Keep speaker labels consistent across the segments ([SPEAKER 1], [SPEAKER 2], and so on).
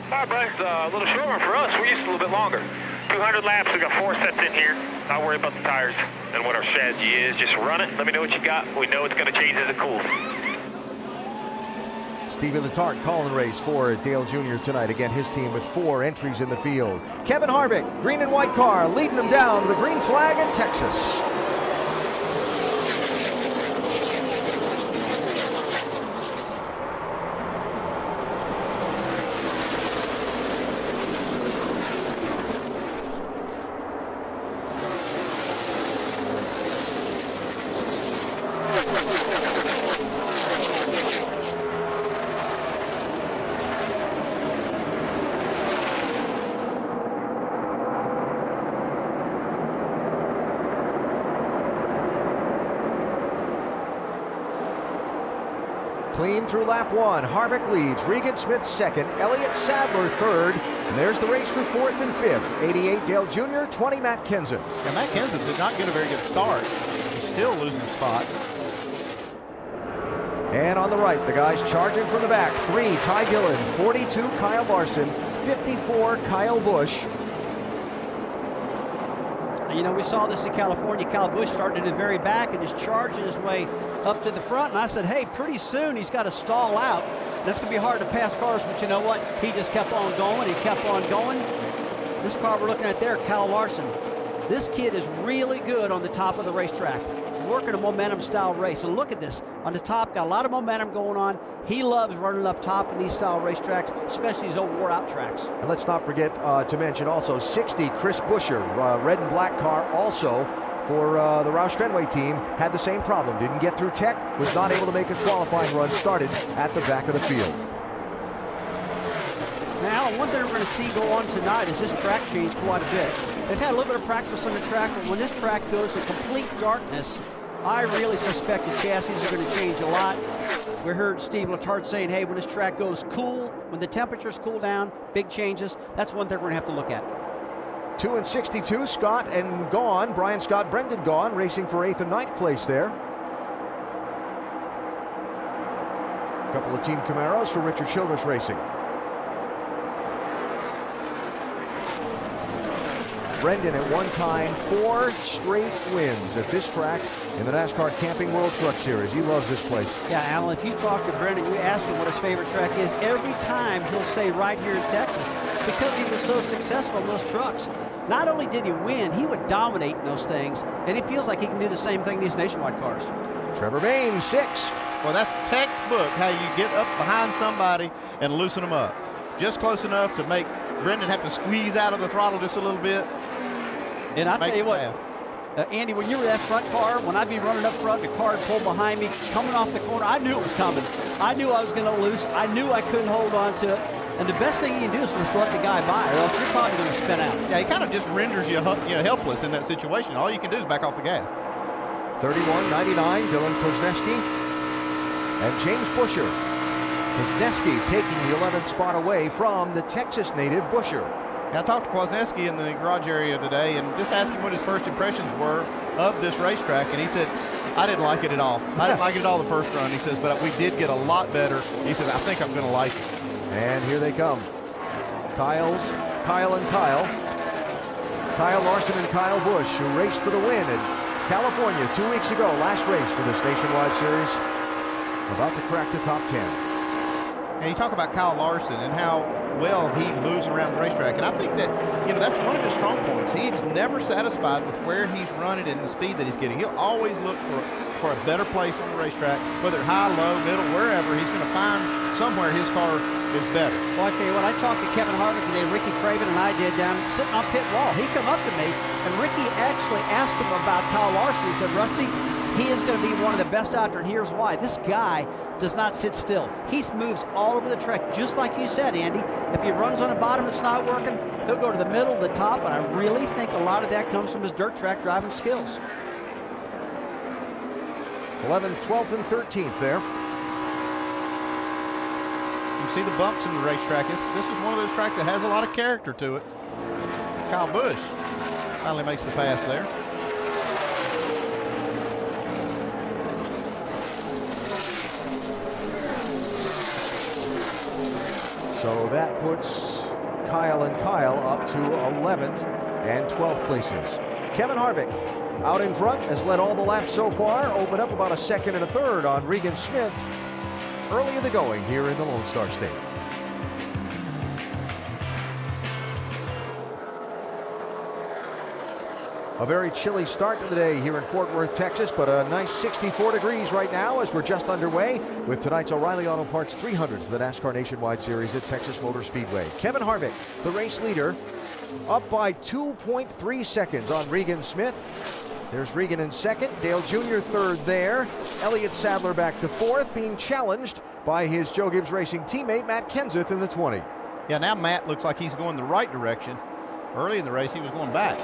[SPEAKER 1] All right, Bryce, a little short one for us. We're used to a little bit longer. 200 laps, we got 4 sets in here. Not worry about the tires and what our strategy is. Just run it, let me know what you got. We know it's going to change as it cools.
[SPEAKER 2] Stevie Letarte calling the race for Dale Jr. tonight. Again, his team with 4 entries in the field. Kevin Harvick, green and white car, leading them down to the green flag in Texas. Clean through lap 1. Harvick leads. Regan Smith second. Elliott Sadler third. And there's the race for 4th and 5th. 88 Dale Jr., 20 Matt Kenseth.
[SPEAKER 3] Yeah, Matt Kenseth did not get a very good start. He's still losing a spot.
[SPEAKER 2] And on the right, the guys charging from the back. 3, Ty Dillon. 42, Kyle Larson. 54, Kyle Busch.
[SPEAKER 4] You know, we saw this in California. Kyle Busch started in the very back and is charging his way up to the front. And I said, hey, pretty soon he's got to stall out. That's going to be hard to pass cars, but you know what? He just kept on going. He kept on going. This car we're looking at there, Kyle Larson. This kid is really good on the top of the racetrack, working a momentum-style race. And look at this. On the top, got a lot of momentum going on. He loves running up top in these style racetracks, especially these old wore-out tracks.
[SPEAKER 2] And let's not forget to mention also 60, Chris Buescher, red and black car also for the Roush Fenway team, had the same problem. Didn't get through tech, was not able to make a qualifying run, started at the back of the field.
[SPEAKER 4] Now, one thing we're going to see go on tonight is this track change quite a bit. They've had a little bit of practice on the track, but when this track goes to complete darkness, I really suspect the chassis are going to change a lot. We heard Steve Letarte saying, hey, when this track goes cool, when the temperatures cool down, big changes, that's one thing we're going to have to look at.
[SPEAKER 2] 2 and 62, Scott and Gaughan. Brian Scott, Brendan Gaughan, racing for 8th and 9th place there. A couple of Team Camaros for Richard Childress Racing. Brendan at one time 4 straight wins at this track in the NASCAR Camping World Truck Series. He loves this place.
[SPEAKER 4] Yeah, Alan, if you talk to Brendan, you ask him what his favorite track is, every time he'll say right here in Texas, because he was so successful in those trucks. Not only did he win, he would dominate in those things, and he feels like he can do the same thing in these nationwide cars.
[SPEAKER 2] Trevor Bayne, 6.
[SPEAKER 3] Well, that's textbook how you get up behind somebody and loosen them up. Just close enough to make Brendan have to squeeze out of the throttle just a little bit.
[SPEAKER 4] And I'll tell you what, Andy, when you were that front car, when I'd be running up front, the car would pull behind me, coming off the corner, I knew it was coming. I knew I was going to lose. I knew I couldn't hold on to it. And the best thing you can do is just let the guy by, or else you're probably going to spin out.
[SPEAKER 3] Yeah, he kind of just renders you helpless in that situation. All you can do is back off the gas.
[SPEAKER 2] 31.99, Dylan Kozneski and James Buescher. Kozneski taking the 11th spot away from the Texas native Buescher.
[SPEAKER 3] I talked to Kwasniewski in the garage area today and just asked him what his first impressions were of this racetrack, and he said, I didn't like it at all. I didn't like it at all the first run. He says, but we did get a lot better. He says, I think I'm going to like it.
[SPEAKER 2] And here they come. Kyle and Kyle. Kyle Larson and Kyle Busch, who raced for the win in California 2 weeks ago. Last race for this nationwide series. About to crack the top 10.
[SPEAKER 3] And you talk about Kyle Larson and how well he moves around the racetrack, and I think that, that's one of his strong points. He's never satisfied with where he's running and the speed that he's getting. He'll always look for a better place on the racetrack, whether high, low, middle, wherever. He's going to find somewhere his car is better.
[SPEAKER 4] Well, I tell you what, I talked to Kevin Harvick today, Ricky Craven and I did, down sitting on pit wall. He come up to me, and Ricky actually asked him about Kyle Larson. He said, Rusty, he is going to be one of the best out there, and here's why. This guy does not sit still. He moves all over the track, just like you said, Andy. If he runs on the bottom it's not working, he'll go to the middle, the top, and I really think a lot of that comes from his dirt track driving skills.
[SPEAKER 2] 11th, 12th, and 13th there.
[SPEAKER 3] You see the bumps in the racetrack. This is one of those tracks that has a lot of character to it. Kyle Busch finally makes the pass there.
[SPEAKER 2] So So that puts Kyle and Kyle up to 11th and 12th places. Kevin Harvick out in front has led all the laps so far, opened up about a second and a third on Regan Smith early in the going here in the Lone Star State. A very chilly start to the day here in Fort Worth, Texas, but a nice 64 degrees right now as we're just underway with tonight's O'Reilly Auto Parts 300 for the NASCAR Nationwide Series at Texas Motor Speedway. Kevin Harvick, the race leader, up by 2.3 seconds on Regan Smith. There's Regan in second, Dale Jr. third there. Elliott Sadler back to fourth, being challenged by his Joe Gibbs Racing teammate Matt Kenseth in the 20.
[SPEAKER 3] Yeah, now Matt looks like he's going the right direction. Early in the race, he was going back.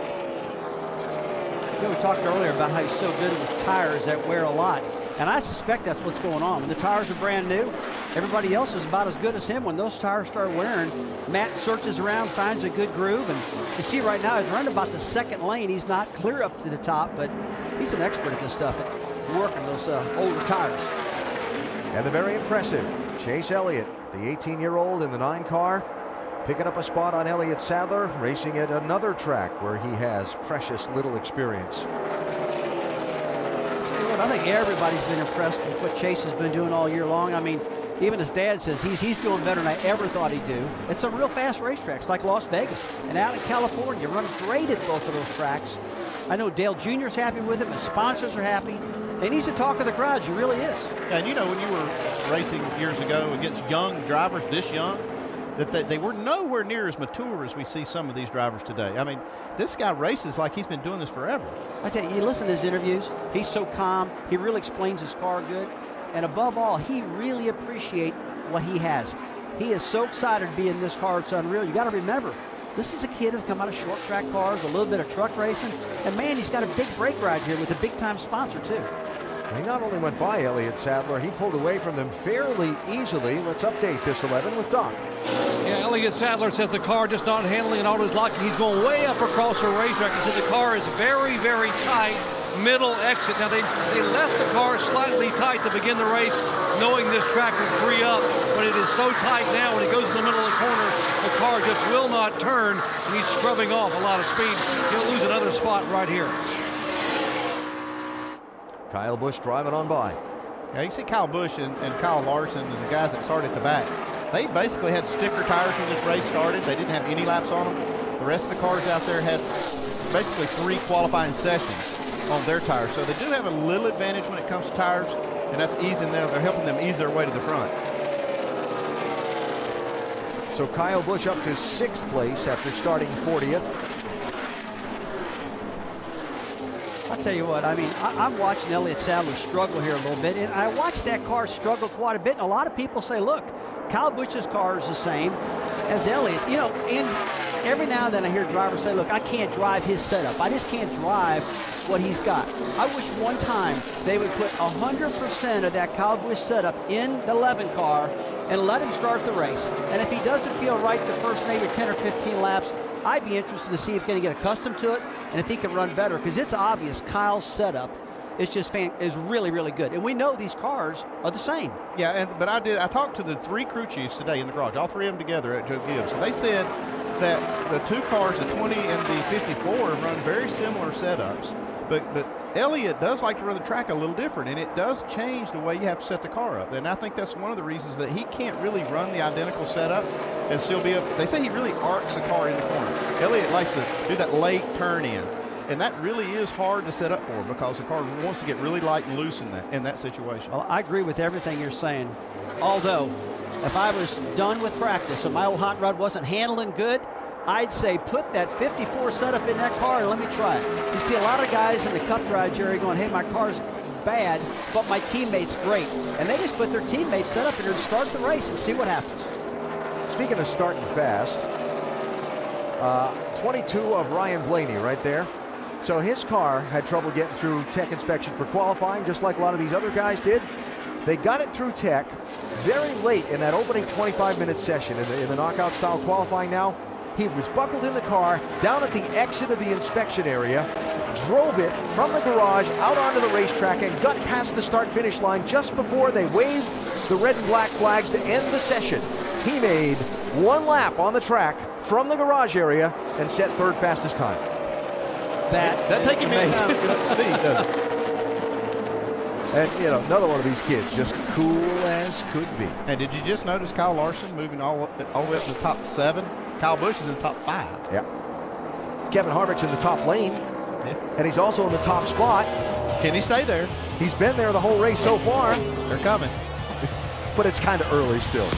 [SPEAKER 4] You know, we talked earlier about how he's so good with tires that wear a lot. And I suspect that's what's going on. When the tires are brand new, everybody else is about as good as him. When those tires start wearing, Matt searches around, finds a good groove. And you see right now, he's running about the second lane. He's not clear up to the top, but he's an expert at this stuff, at working those older tires.
[SPEAKER 2] And the very impressive Chase Elliott, the 18-year-old in the 9 car, picking up a spot on Elliott Sadler, racing at another track where he has precious little experience.
[SPEAKER 4] Tell you what, I think everybody's been impressed with what Chase has been doing all year long. I mean, even his dad says he's doing better than I ever thought he'd do. It's some real fast racetracks like Las Vegas and out in California. Runs great at both of those tracks. I know Dale Jr.'s happy with him. His sponsors are happy. And he's the talk of the garage. He really is.
[SPEAKER 3] And you know, when you were racing years ago against young drivers, this young, that they were nowhere near as mature as we see some of these drivers today. I mean, this guy races like he's been doing this forever.
[SPEAKER 4] I tell you, you listen to his interviews, he's so calm, he really explains his car good, and above all, he really appreciates what he has. He is so excited to be in this car, it's unreal. You got to remember, this is a kid that's come out of short track cars, a little bit of truck racing, and man, he's got a big brake ride here with a big time sponsor too.
[SPEAKER 2] He not only went by Elliott Sadler, he pulled away from them fairly easily. Let's update this 11 with Doc.
[SPEAKER 5] Yeah, Elliott Sadler says the car just not handling it all his luck. He's going way up across the racetrack. He said the car is very, very tight, middle exit. Now, they left the car slightly tight to begin the race, knowing this track would free up, but it is so tight now when he goes in the middle of the corner, the car just will not turn, and he's scrubbing off a lot of speed. He'll lose another spot right here.
[SPEAKER 2] Kyle Busch driving on by.
[SPEAKER 3] Yeah, you see Kyle Busch and Kyle Larson and the guys that started at the back. They basically had sticker tires when this race started. They didn't have any laps on them. The rest of the cars out there had basically 3 qualifying sessions on their tires. So they do have a little advantage when it comes to tires, and that's easing them. They're helping them ease their way to the front.
[SPEAKER 2] So Kyle Busch up to 6th place after starting 40th.
[SPEAKER 4] I'll tell you what, I mean, I'm watching Elliott Sadler struggle here a little bit, and I watched that car struggle quite a bit, and a lot of people say, look, Kyle Busch's car is the same as Elliott's. You know, and every now and then I hear drivers say, look, I can't drive his setup. I just can't drive what he's got. I wish one time they would put 100% of that Kyle Busch setup in the 11 car and let him start the race. And if he doesn't feel right the first maybe 10 or 15 laps, I'd be interested to see if he's going to get accustomed to it and if he can run better, because it's obvious Kyle's setup is really, really good. And we know these cars are the same.
[SPEAKER 3] Yeah, but I talked to the 3 crew chiefs today in the garage, all 3 of them together at Joe Gibbs. And they said that the 2 cars, the 20 and the 54, run very similar setups. But Elliott does like to run the track a little different, and it does change the way you have to set the car up. And I think that's one of the reasons that he can't really run the identical setup and still be up. They say he really arcs the car in the corner. Elliott likes to do that late turn in, and that really is hard to set up for because the car wants to get really light and loose in that situation.
[SPEAKER 4] Well, I agree with everything you're saying. Although, if I was done with practice and my old hot rod wasn't handling good, I'd say put that 54 setup in that car and let me try it. You see a lot of guys in the Cup garage area going, hey, my car's bad, but my teammate's great. And they just put their teammate's setup in there and start the race and see what happens.
[SPEAKER 2] Speaking of starting fast, 22 of Ryan Blaney right there. So his car had trouble getting through tech inspection for qualifying, just like a lot of these other guys did. They got it through tech very late in that opening 25-minute session in the knockout style qualifying now. He was buckled in the car down at the exit of the inspection area, drove it from the garage out onto the racetrack and got past the start-finish line just before they waved the red and black flags to end the session. He made 1 lap on the track from the garage area and set 3rd fastest time.
[SPEAKER 3] That take him any time to get up to speed, doesn't it?
[SPEAKER 2] And, you know, another one of these kids, just cool as could be.
[SPEAKER 3] And did you just notice Kyle Larson moving all the way up to the top 7? Kyle Busch is in the top 5.
[SPEAKER 2] Yeah. Kevin Harvick's in the top lane,
[SPEAKER 3] Yeah.
[SPEAKER 2] and he's also in the top spot.
[SPEAKER 3] Can he stay there?
[SPEAKER 2] He's been there the whole race so far,
[SPEAKER 3] They're coming.
[SPEAKER 2] but it's kind of early still.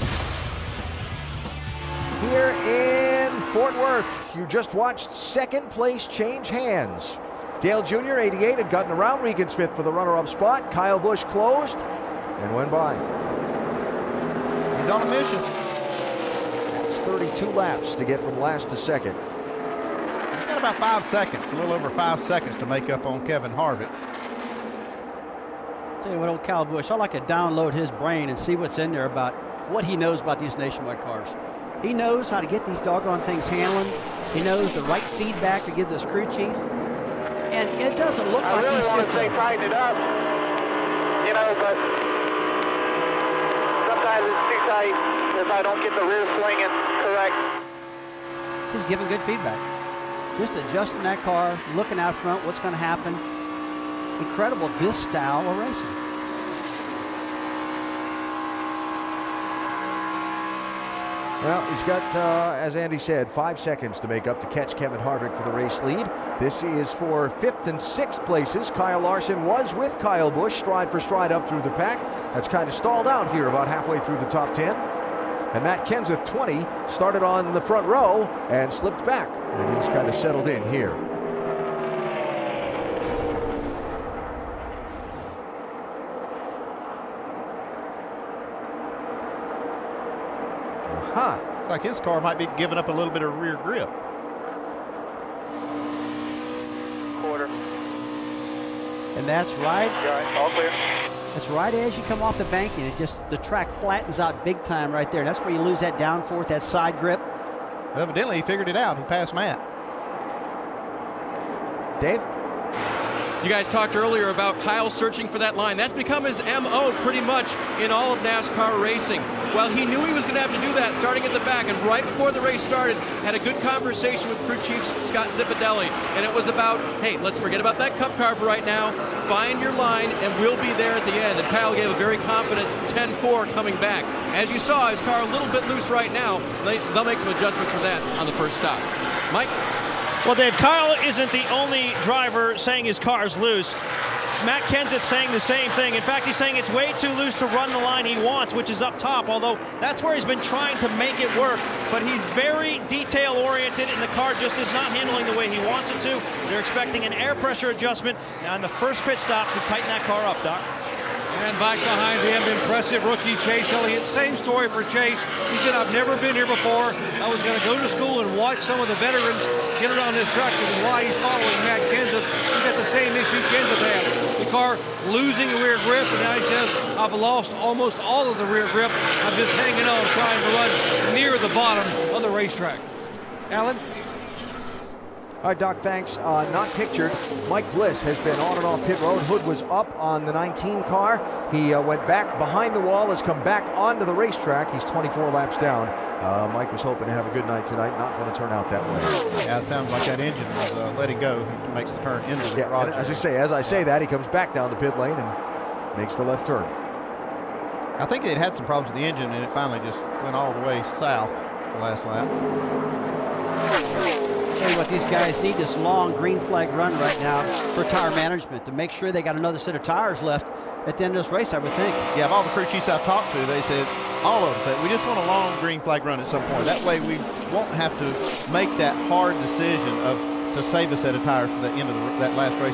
[SPEAKER 2] Here in Fort Worth, you just watched 2nd place change hands. Dale Jr., 88, had gotten around Regan Smith for the runner-up spot. Kyle Busch closed and went by.
[SPEAKER 3] He's on a mission.
[SPEAKER 2] It's 32 laps to get from last to 2nd.
[SPEAKER 3] He's got about 5 seconds, a little over 5 seconds to make up on Kevin Harvick.
[SPEAKER 4] Tell you what, old Kyle Busch, I like to download his brain and see what's in there about what he knows about these nationwide cars. He knows how to get these doggone things handling. He knows the right feedback to give this crew chief. And it doesn't look like
[SPEAKER 1] really
[SPEAKER 4] he's
[SPEAKER 1] want
[SPEAKER 4] just
[SPEAKER 1] to say tighten it up, you know, but sometimes it's too tight if I don't get the rear swinging correct.
[SPEAKER 4] He's giving good feedback. Just adjusting that car, looking out front, what's going to happen. Incredible, this style of racing.
[SPEAKER 2] Well, he's got, as Andy said, 5 seconds to make up to catch Kevin Harvick for the race lead. This is for 5th and 6th places. Kyle Larson was with Kyle Busch, stride for stride up through the pack. That's kind of stalled out here about halfway through the top 10. And Matt Kenseth, 20, started on the front row and slipped back. And he's kind of settled in here.
[SPEAKER 3] It's like his car might be giving up a little bit of rear grip.
[SPEAKER 1] Quarter.
[SPEAKER 4] And that's right.
[SPEAKER 1] All clear.
[SPEAKER 4] That's right as you come off the bank, and it just, the track flattens out big time right there. That's where you lose that downforce, that side grip.
[SPEAKER 3] Evidently, he figured it out. He passed Matt.
[SPEAKER 2] Dave?
[SPEAKER 6] You guys talked earlier about Kyle searching for that line. That's become his MO pretty much in all of NASCAR racing. Well, he knew he was going to have to do that starting at the back, and right before the race started, had a good conversation with crew chief Scott Zipadelli, and it was about, hey, let's forget about that cup car for right now, find your line, and we'll be there at the end. And Kyle gave a very confident 10-4 coming back. As you saw, his car a little bit loose right now. They'll make some adjustments for that on the first stop. Mike?
[SPEAKER 7] Well, Dave, Kyle isn't the only driver saying his car's loose. Matt Kenseth saying the same thing. In fact, he's saying it's way too loose to run the line he wants, which is up top, although that's where he's been trying to make it work. But he's very detail-oriented, and the car just is not handling the way he wants it to. They're expecting an air pressure adjustment now in the first pit stop to tighten that car up, Doc.
[SPEAKER 5] And back behind him, impressive rookie Chase Elliott. Same story for Chase. He said, I've never been here before. I was going to go to school and watch some of the veterans get it on this track, which is why he's following Matt Kenseth. He's got the same issue Kenseth had. The car losing the rear grip, and now he says, I've lost almost all of the rear grip. I'm just hanging on, trying to run near the bottom of the racetrack. Alan?
[SPEAKER 2] All right, Doc, thanks. Not pictured. Mike Bliss has been on and off pit road. Hood was up on the 19 car. He went back behind the wall, has come back onto the racetrack. He's 24 laps down. Mike was hoping to have a good night tonight. Not going to turn out that way.
[SPEAKER 3] Yeah, it sounds like that engine was letting go. He makes the turn into the garage.
[SPEAKER 2] As I say that, he comes back down the pit lane and makes the left turn.
[SPEAKER 3] I think it had some problems with the engine, and it finally just went all the way south the last lap.
[SPEAKER 4] Tell you what, these guys need this long green flag run right now for tire management to make sure they got another set of tires left at the end of this race, I would think.
[SPEAKER 3] Yeah, of all the crew chiefs I've talked to, they said, all of them said, we just want a long green flag run at some point. That way we won't have to make that hard decision to save a set of tires for the end of that last race,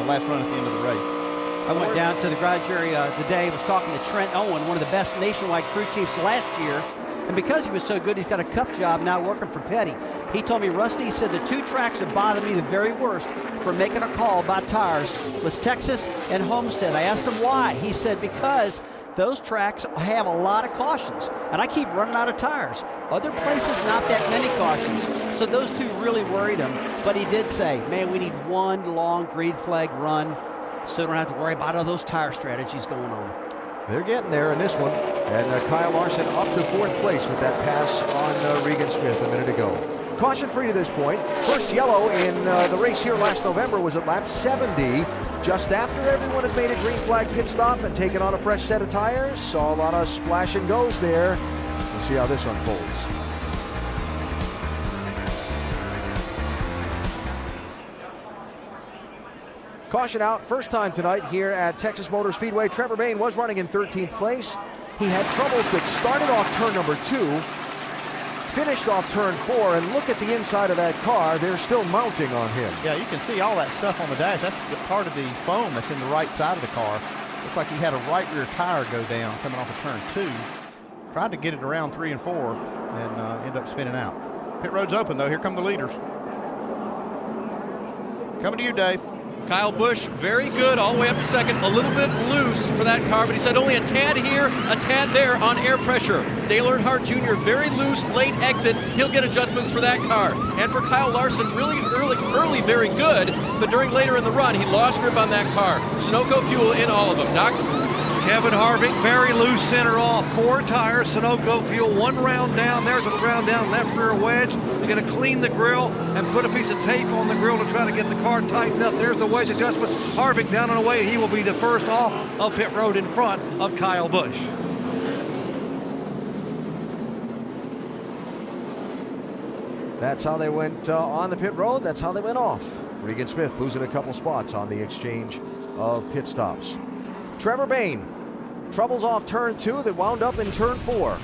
[SPEAKER 3] last run at the end of the race.
[SPEAKER 4] I went down to the garage area today, was talking to Trent Owen, one of the best nationwide crew chiefs last year. And because he was so good, he's got a cup job now working for Petty. He told me, Rusty, he said the two tracks that bothered me the very worst for making a call about tires was Texas and Homestead. I asked him why. He said because those tracks have a lot of cautions, and I keep running out of tires. Other places, not that many cautions. So those two really worried him. But he did say, man, we need one long green flag run so we don't have to worry about all those tire strategies going on.
[SPEAKER 2] They're getting there in this one. And Kyle Larson up to 4th place with that pass on Regan Smith a minute ago. Caution free to this point. First yellow in the race here last November was at lap 70. Just after everyone had made a green flag pit stop and taken on a fresh set of tires. Saw a lot of splash and goes there. We'll see how this unfolds. Caution out, first time tonight here at Texas Motor Speedway. Trevor Bayne was running in 13th place. He had troubles that started off turn number 2, finished off turn 4, and look at the inside of that car. They're still mounting on him.
[SPEAKER 3] Yeah, you can see all that stuff on the dash. That's the part of the foam that's in the right side of the car. Looked like he had a right rear tire go down coming off of turn 2. Tried to get it around 3 and 4 and ended up spinning out. Pit road's open, though. Here come the leaders. Coming to you, Dave.
[SPEAKER 6] Kyle Busch, very good all the way up to second, a little bit loose for that car, but he said only a tad here, a tad there on air pressure. Dale Earnhardt Jr., very loose, late exit. He'll get adjustments for that car. And for Kyle Larson, really early, very good, but during later in the run, he lost grip on that car. Sunoco fuel in all of them. Doc?
[SPEAKER 5] Kevin Harvick, very loose center off, 4 tires, Sunoco fuel, 1 round down. There's a round down, left rear wedge. They're going to clean the grill and put a piece of tape on the grill to try to get the car tightened up. There's the wedge adjustment. Harvick down and away. He will be the first off of pit road in front of Kyle Busch.
[SPEAKER 2] That's how they went on the pit road. That's how they went off. Regan Smith losing a couple spots on the exchange of pit stops. Trevor Bayne, troubles off turn 2 that wound up in turn 4.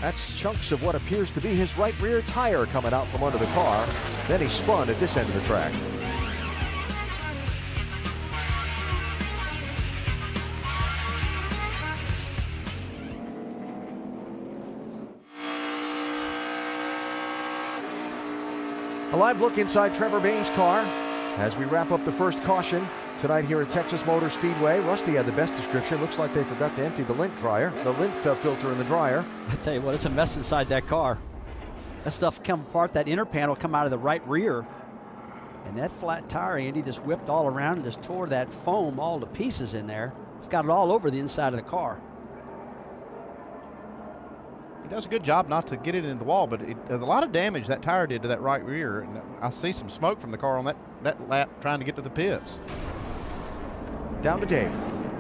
[SPEAKER 2] That's chunks of what appears to be his right rear tire coming out from under the car. Then he spun at this end of the track. A live look inside Trevor Bayne's car as we wrap up the first caution tonight here at Texas Motor Speedway. Rusty had the best description. Looks like they forgot to empty the lint filter in the dryer.
[SPEAKER 4] I tell you what, it's a mess inside that car. That stuff come apart, that inner panel come out of the right rear. And that flat tire, Andy, just whipped all around and just tore that foam all to pieces in there. It's got it all over the inside of the car.
[SPEAKER 3] He does a good job not to get it into the wall, but there's a lot of damage that tire did to that right rear. And I see some smoke from the car on that lap trying to get to the pits.
[SPEAKER 2] Down to Dave.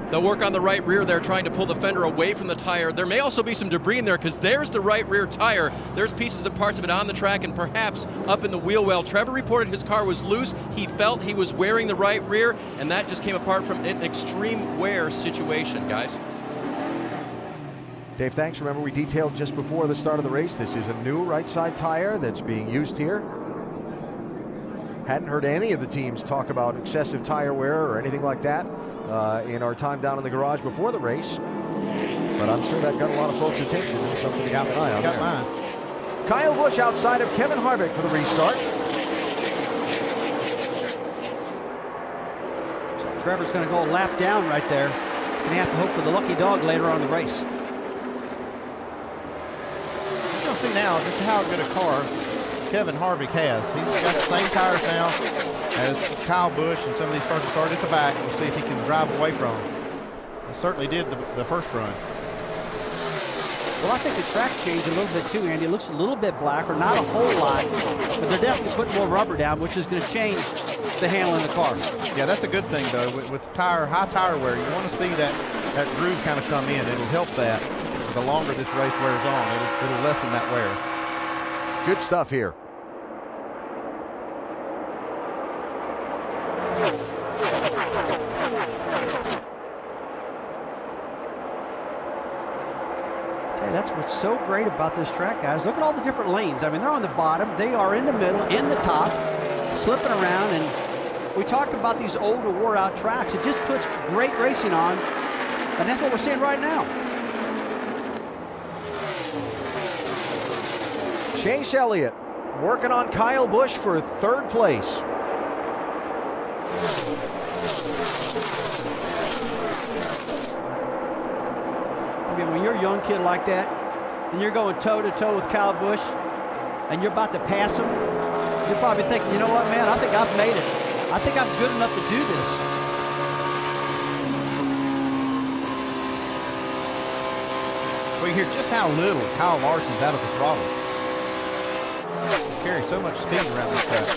[SPEAKER 6] They'll work on the right rear there, trying to pull the fender away from the tire. There may also be some debris in there because there's the right rear tire. There's pieces and parts of it on the track and perhaps up in the wheel well. Trevor reported his car was loose. He felt he was wearing the right rear, and that just came apart from an extreme wear situation, guys.
[SPEAKER 2] Dave, thanks. Remember, we detailed just before the start of the race, this is a new right side tire that's being used here. Hadn't heard any of the teams talk about excessive tire wear or anything like that in our time down in the garage before the race. But I'm sure that got a lot of folks' attention and something to keep an eye on.
[SPEAKER 3] Got mine.
[SPEAKER 2] Kyle Busch outside of Kevin Harvick for the restart.
[SPEAKER 4] So Trevor's going to go a lap down right there. Going to have to hope for the lucky dog later on in the race.
[SPEAKER 3] You'll see now just how good a car Kevin Harvick has. He's got the same tires now as Kyle Busch and some of these cars that started at the back. We'll see if he can drive away from them. He certainly did the first run.
[SPEAKER 4] Well, I think the track's changed a little bit too, Andy. It looks a little bit blacker, not a whole lot, but they're definitely putting more rubber down, which is going to change the handle in the car.
[SPEAKER 3] Yeah, that's a good thing, though. With high tire wear, you want to see that groove kind of come in. It'll help that. The longer this race wears on, it'll lessen that wear.
[SPEAKER 2] Good stuff here.
[SPEAKER 4] Okay, that's what's so great about this track, guys. Look at all the different lanes. I mean, they're on the bottom, they are in the middle, in the top, slipping around. And we talked about these older, wore-out tracks. It just puts great racing on, and that's what we're seeing right now.
[SPEAKER 2] Chase Elliott working on Kyle Busch for 3rd place.
[SPEAKER 4] I mean, when you're a young kid like that, and you're going toe-to-toe with Kyle Busch, and you're about to pass him, you're probably thinking, you know what, man, I think I've made it. I think I'm good enough to do this.
[SPEAKER 3] you hear just how little Kyle Larson's out of the throttle. He carries so much speed around this track.
[SPEAKER 4] A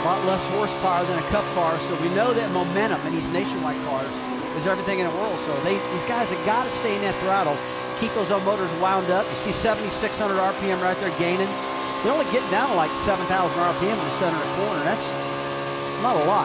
[SPEAKER 4] lot less horsepower than a Cup car, so we know that momentum in these nationwide cars is everything in the world. So these guys have got to stay in that throttle, keep those motors wound up. You see 7,600 RPM right there gaining. They're only getting down to like 7,000 RPM in the center of the corner. It's not a lot.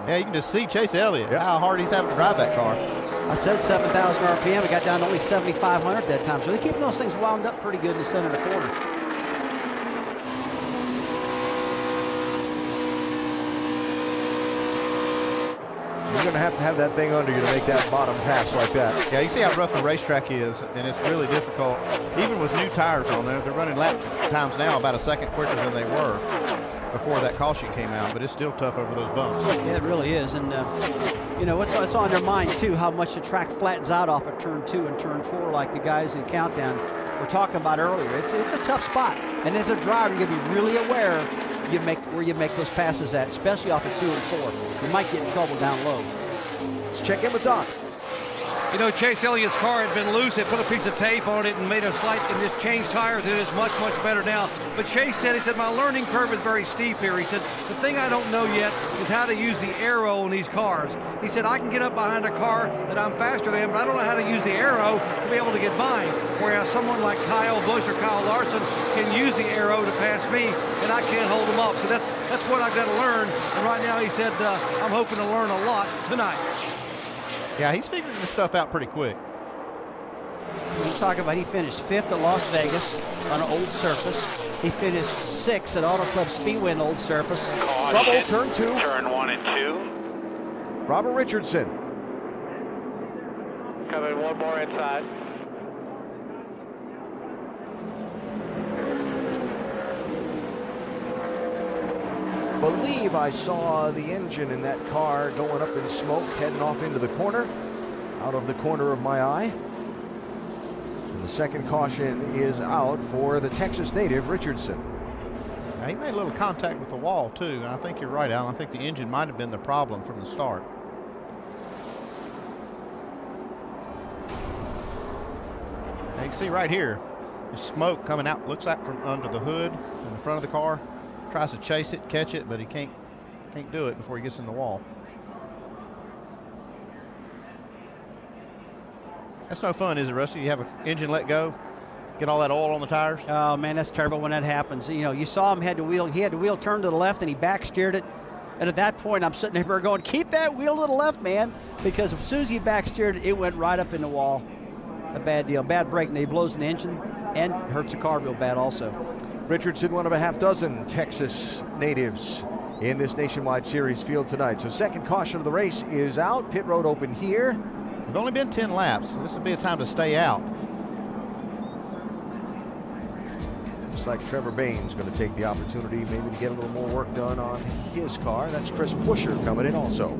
[SPEAKER 3] Yeah, you can just see Chase Elliott, how hard he's having to drive that car.
[SPEAKER 4] I said 7,000 RPM. It got down to only 7,500 at that time. So they're keeping those things wound up pretty good in the center of the corner.
[SPEAKER 2] You're going to have that thing under you to make that bottom pass like that.
[SPEAKER 3] Yeah, you see how rough the racetrack is, and it's really difficult. Even with new tires on there, they're running lap times now about a second quicker than they were before that caution came out, but it's still tough over those bumps.
[SPEAKER 4] Yeah, it really is. And, you know, it's on their mind, too, how much the track flattens out off of turn 2 and turn 4, like the guys in Countdown were talking about earlier. It's a tough spot. And as a driver, you're going to be really aware where you make those passes at, especially off of 2 and 4. You might get in trouble down low.
[SPEAKER 2] Let's check in with Doc.
[SPEAKER 5] You know, Chase Elliott's car had been loose. They put a piece of tape on it and made a slight, and just changed tires. It is much, much better now. But Chase said, my learning curve is very steep here. He said, the thing I don't know yet is how to use the arrow in these cars. He said, I can get up behind a car that I'm faster than, but I don't know how to use the arrow to be able to get by. Whereas someone like Kyle Busch or Kyle Larson can use the arrow to pass me, and I can't hold them off. So that's what I've got to learn. And right now, he said, I'm hoping to learn a lot tonight.
[SPEAKER 3] Yeah, he's figuring this stuff out pretty quick.
[SPEAKER 4] We're talking about he finished 5th at Las Vegas on an old surface. He finished 6th at Auto Club Speedway on an old surface.
[SPEAKER 2] Trouble, turn 2.
[SPEAKER 1] Turn 1 and 2.
[SPEAKER 2] Robert Richardson.
[SPEAKER 1] Coming one more inside.
[SPEAKER 2] Believe I saw the engine in that car going up in smoke, heading off into the corner, out of the corner of my eye. And the second caution is out for the Texas native, Richardson.
[SPEAKER 3] Now, he made a little contact with the wall, too. And I think you're right, Alan. I think the engine might have been the problem from the start. Now, you can see right here, there's smoke coming out, looks like from under the hood in the front of the car. Tries to chase it, catch it, but he can't do it before he gets in the wall. That's no fun, is it, Rusty? You have an engine let go, get all that oil on the tires.
[SPEAKER 4] Oh man, that's terrible when that happens. You know, you saw him he had the wheel turned to the left and he back steered it. And at that point, I'm sitting there going, keep that wheel to the left, man, because as soon as he back steered it, it went right up in the wall. A bad deal, bad brake, and he blows in the engine and hurts the car real bad also.
[SPEAKER 2] Richardson, one of a half dozen Texas natives in this Nationwide Series field tonight. So second caution of the race is out. Pit road open here.
[SPEAKER 3] It's only been 10 laps. So this would be a time to stay out.
[SPEAKER 2] Looks like Trevor Bain's going to take the opportunity maybe to get a little more work done on his car. That's Chris Buescher coming in also.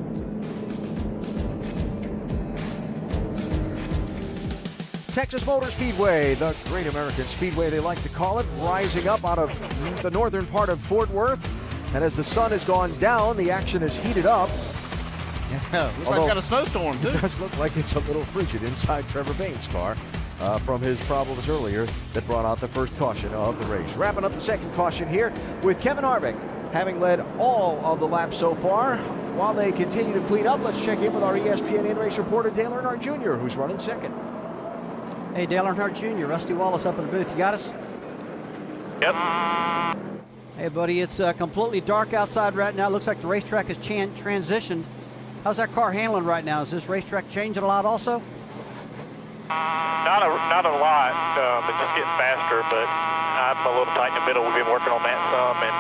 [SPEAKER 2] Texas Motor Speedway, the Great American Speedway they like to call it, rising up out of the northern part of Fort Worth. And as the sun has gone down, the action has heated up.
[SPEAKER 3] Yeah, looks like we've got a snowstorm, too.
[SPEAKER 2] It does look like it's a little frigid inside Trevor Bain's car from his problems earlier that brought out the first caution of the race. Wrapping up the second caution here with Kevin Harvick having led all of the laps so far. While they continue to clean up, let's check in with our ESPN in-race reporter, Dale Earnhardt Jr., who's running second.
[SPEAKER 4] Hey, Dale Earnhardt Jr., Rusty Wallace up in the booth. You got us?
[SPEAKER 1] Yep.
[SPEAKER 4] Hey, buddy, it's completely dark outside right now. Looks like the racetrack has transitioned. How's that car handling right now? Is this racetrack changing a lot also?
[SPEAKER 1] Not a lot. It's just getting faster, but I'm a little tight in the middle. We've been working on that some, and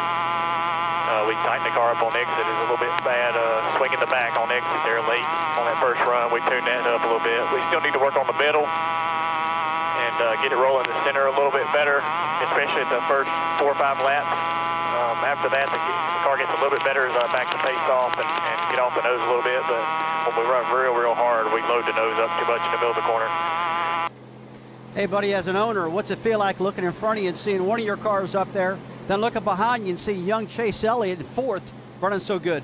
[SPEAKER 1] we tightened the car up on exit. It's a little bit bad swinging the back on exit there late on that first run. We tuned that up a little bit. We still need to work on the middle and get it rolling the center a little bit better. especially at the first 4 or 5 laps. After that, the car gets a little bit better as I back the pace off and get off the nose a little bit. But when we run real hard, we load the nose up too much in the middle of the corner.
[SPEAKER 4] Hey, buddy, as an owner, what's it feel like looking in front of you and seeing one of your cars up there, then looking behind you and see young Chase Elliott in 4th running so good?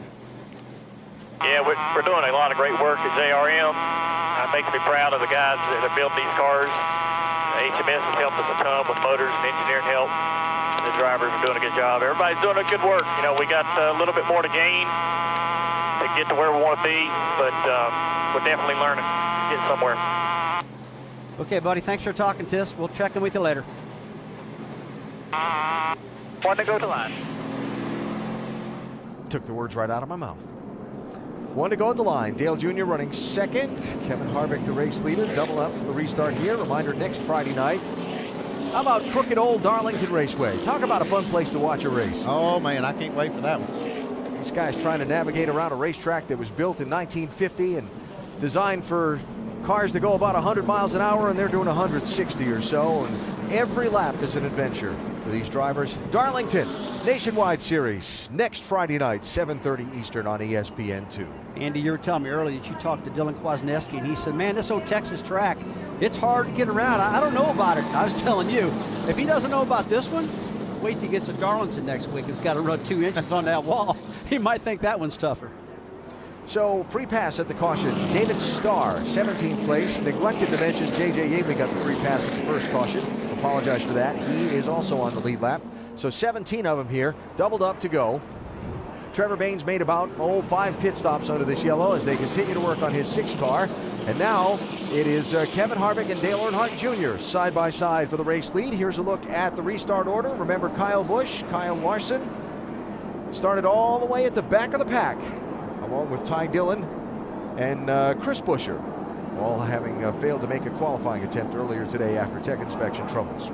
[SPEAKER 1] Yeah, we're doing a lot of great work at JRM. It makes me proud of the guys that are building these cars. HMS has helped us a ton with motors and engineering help. The drivers are doing a good job. Everybody's doing a good work. You know, we got a little bit more to gain to get to where we want to be, but we're definitely learning, getting somewhere.
[SPEAKER 4] Okay, buddy, thanks for talking to us. We'll check in with you later.
[SPEAKER 1] One to go to line.
[SPEAKER 2] Took the words right out of my mouth. 1 to go at the line. Dale Jr. running second. Kevin Harvick, the race leader. Double up for the restart here. Reminder, next Friday night. How about crooked old Darlington Raceway? Talk about a fun place to watch a race.
[SPEAKER 3] Oh, man, I can't wait for that one.
[SPEAKER 2] This guy's trying to navigate around a racetrack that was built in 1950 and designed for cars to go about 100 miles an hour, and they're doing 160 or so, and every lap is an adventure for these drivers. Darlington Nationwide Series next Friday night, 7:30 Eastern on ESPN2.
[SPEAKER 4] Andy, you were telling me earlier that you talked to Dylan Kwasniewski, and he said, man, this old Texas track, it's hard to get around. I don't know about it. I was telling you, if he doesn't know about this one, wait till he gets to Darlington next week. It's got to run 2 inches on that wall. He might think that one's tougher.
[SPEAKER 2] So, free pass at the caution. David Starr, 17th place. Neglected to mention J.J. Yabely got the free pass at the first caution. Apologize for that. He is also on the lead lap. So 17 of them here, doubled up to go. Trevor Baynes made about 5 pit stops under this yellow as they continue to work on his 6th car. And now it is Kevin Harvick and Dale Earnhardt Jr. side by side for the race lead. Here's a look at the restart order. Remember Kyle Busch, Kyle Larson started all the way at the back of the pack, along with Ty Dillon and Chris Buescher, all having failed to make a qualifying attempt earlier today after tech inspection troubles.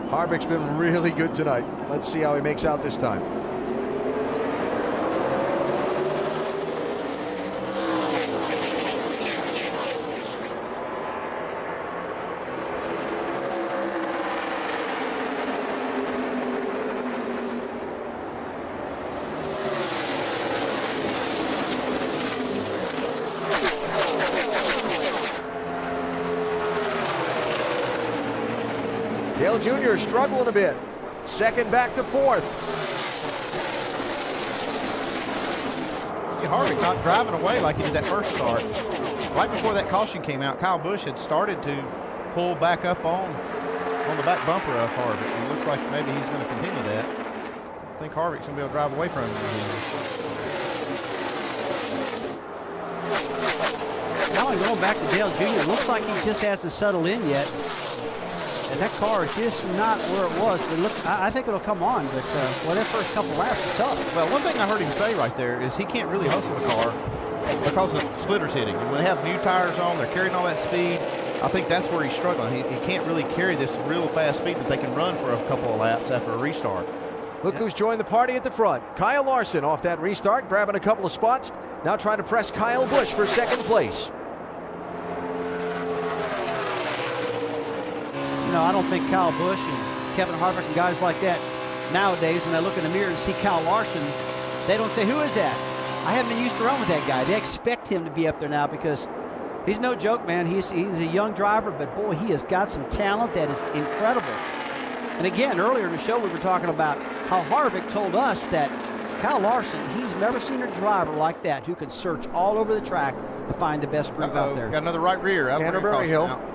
[SPEAKER 2] Harvick's been really good tonight. Let's see how he makes out this time. Dale Jr. struggling a bit. Second back to 4th.
[SPEAKER 3] See, Harvick not driving away like he did that first start. Right before that caution came out, Kyle Busch had started to pull back up on the back bumper of Harvick. It looks like maybe he's going to continue that. I think Harvick's going to be able to drive away from him.
[SPEAKER 4] Now going back to Dale Jr., looks like he just hasn't settled in yet. And that car is just not where it was. But look, I think it'll come on, but well, that first couple laps is tough.
[SPEAKER 3] Well, one thing I heard him say right there is he can't really hustle the car because the splitters hitting. And when they have new tires on, they're carrying all that speed. I think that's where he's struggling. He can't really carry this real fast speed that they can run for a couple of laps after a restart.
[SPEAKER 2] Look who's joined the party at the front. Kyle Larson off that restart, grabbing a couple of spots. Now trying to press Kyle Busch for 2nd place.
[SPEAKER 4] You know, I don't think Kyle Busch and Kevin Harvick and guys like that nowadays, when they look in the mirror and see Kyle Larson, they don't say, who is that? I haven't been used to run with that guy. They expect him to be up there now because he's no joke, man. He's a young driver, but boy, he has got some talent that is incredible. And again, earlier in the show, we were talking about how Harvick told us that Kyle Larson, he's never seen a driver like that who can search all over the track to find the best groove out there.
[SPEAKER 3] Got another right rear.
[SPEAKER 2] Canterbury Hill.
[SPEAKER 3] Out.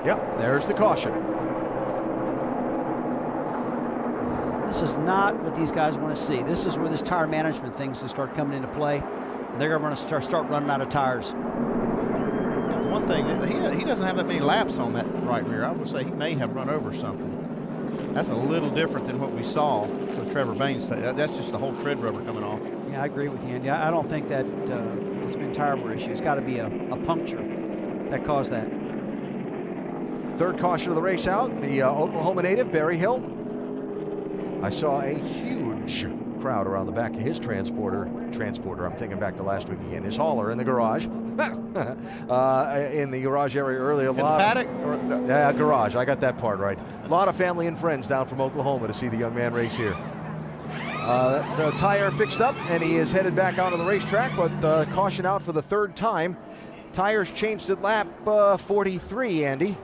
[SPEAKER 2] Yep, there's the caution.
[SPEAKER 4] This is not what these guys want to see. This is where this tire management thing's going to start coming into play. And they're going to start running out of tires.
[SPEAKER 3] The one thing, he doesn't have that many laps on that right rear. I would say he may have run over something. That's a little different than what we saw with Trevor Baynes. That's just the whole tread rubber coming off.
[SPEAKER 4] Yeah, I agree with you, Andy. I don't think that it's been tire wear issue. It's got to be a puncture that caused that.
[SPEAKER 2] 3rd caution of the race out, the Oklahoma native, Barry Hill. I saw a huge crowd around the back of his transporter. I'm thinking back to last week again. His hauler in the garage. In the garage area earlier.
[SPEAKER 3] In the paddock?
[SPEAKER 2] Yeah, garage. I got that part right. A lot of family and friends down from Oklahoma to see the young man race here. The tire fixed up, and he is headed back onto the racetrack, but caution out for the third time. Tires changed at lap 43, Andy.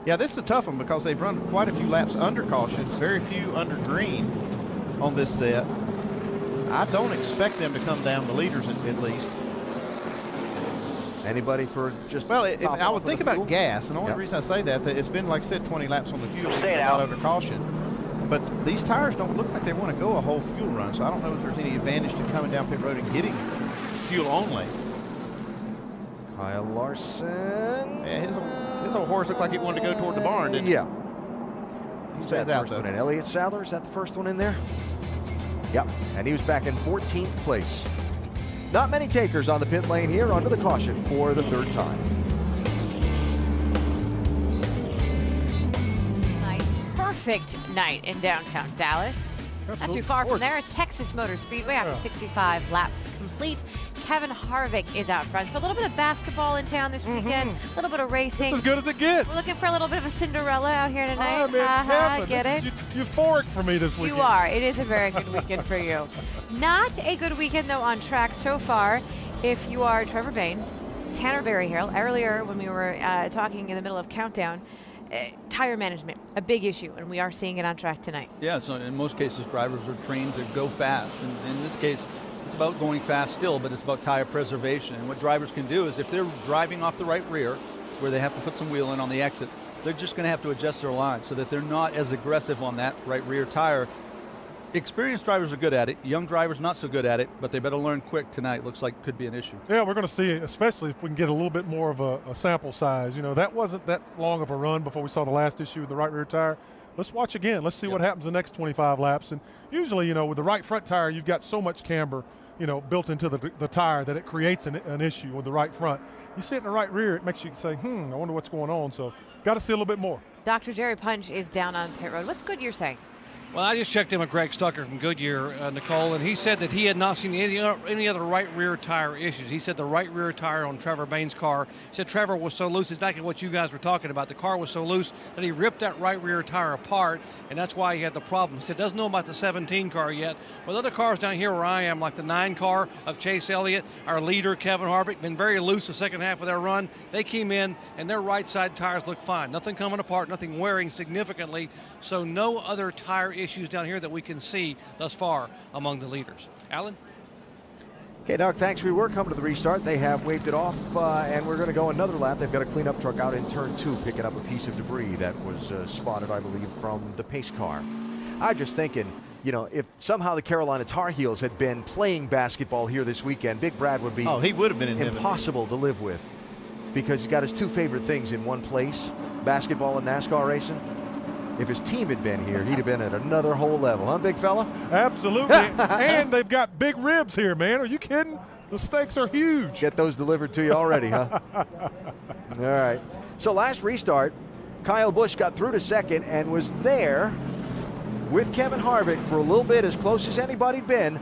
[SPEAKER 3] Yeah, this is a tough one because they've run quite a few laps under caution, very few under green on this set. I don't expect them to come down the leaders at least.
[SPEAKER 2] Anybody for just
[SPEAKER 3] well, I would think about gas, and the only reason I say that it's been, like I said, 20 laps on the fuel, a lot under caution. But these tires don't look like they want to go a whole fuel run, so I don't know if there's any advantage to coming down pit road and getting fuel only.
[SPEAKER 2] Kyle Larson.
[SPEAKER 3] Yeah, his old horse looked like it wanted to go toward the barn, didn't it?
[SPEAKER 2] Yeah.
[SPEAKER 3] He's that
[SPEAKER 2] first one in. Elliott Sadler, is that the first one in there? Yep, and he was back in 14th place. Not many takers on the pit lane here under the caution for the third time.
[SPEAKER 8] Perfect night in downtown Dallas. Not too far from there, Texas Motor Speedway after 65 laps complete. Kevin Harvick is out front. So a little bit of basketball in town this weekend, a little bit of racing.
[SPEAKER 9] It's as good as it gets.
[SPEAKER 8] We're looking for a little bit of a Cinderella out here tonight.
[SPEAKER 9] I'm in heaven.
[SPEAKER 8] Get it?
[SPEAKER 9] It's euphoric for me this weekend.
[SPEAKER 8] You are. It is a very good weekend for you. Not a good weekend, though, on track so far. If you are Trevor Bayne, Tanner Berryhill, earlier when we were talking in the middle of Countdown, tire management, a big issue, and we are seeing it on track tonight.
[SPEAKER 10] Yeah, so in most cases, drivers are trained to go fast. And in this case, it's about going fast still, but it's about tire preservation. And what drivers can do is if they're driving off the right rear, where they have to put some wheel in on the exit, they're just going to have to adjust their line so that they're not as aggressive on that right rear tire. Experienced drivers are good at it. Young drivers not so good at it, but they better learn quick tonight. Looks like it could be an issue.
[SPEAKER 9] Yeah, we're going to see, especially if we can get a little bit more of a sample size. You know, that wasn't that long of a run before we saw the last issue with the right rear tire. Let's watch again. Let's see what happens the next 25 laps. And usually, you know, with the right front tire, you've got so much camber, you know, built into the tire that it creates an issue with the right front. You see it in the right rear, it makes you say, I wonder what's going on. So got to see a little bit more.
[SPEAKER 8] Dr. Jerry Punch is down on pit road. What's Goodyear saying?
[SPEAKER 5] Well, I just checked in with Greg Stucker from Goodyear, Nicole, and he said that he had not seen any other right rear tire issues. He said the right rear tire on Trevor Bayne's car, he said Trevor was so loose, exactly what you guys were talking about. The car was so loose that he ripped that right rear tire apart, and that's why he had the problem. He said doesn't know about the 17 car yet. With other cars down here where I am, like the 9 car of Chase Elliott, our leader, Kevin Harvick, been very loose the second half of their run. They came in, and their right side tires look fine. Nothing coming apart, nothing wearing significantly, so no other tire issues down here that we can see thus far among the leaders. Alan?
[SPEAKER 2] Okay, Doug, thanks. We were coming to the restart. They have waved it off, and we're going to go another lap. They've got a cleanup truck out in turn 2, picking up a piece of debris that was spotted, I believe, from the pace car. I'm just thinking, you know, if somehow the Carolina Tar Heels had been playing basketball here this weekend, Big Brad would be
[SPEAKER 3] he would have been in
[SPEAKER 2] impossible to live with, because he's got his 2 favorite things in one place, basketball and NASCAR racing. If his team had been here, he'd have been at another whole level, huh, big fella?
[SPEAKER 9] Absolutely. And they've got big ribs here, man. Are you kidding? The stakes are huge.
[SPEAKER 2] Get those delivered to you already, huh? All right. So last restart, Kyle Busch got through to second and was there with Kevin Harvick for a little bit, as close as anybody'd been.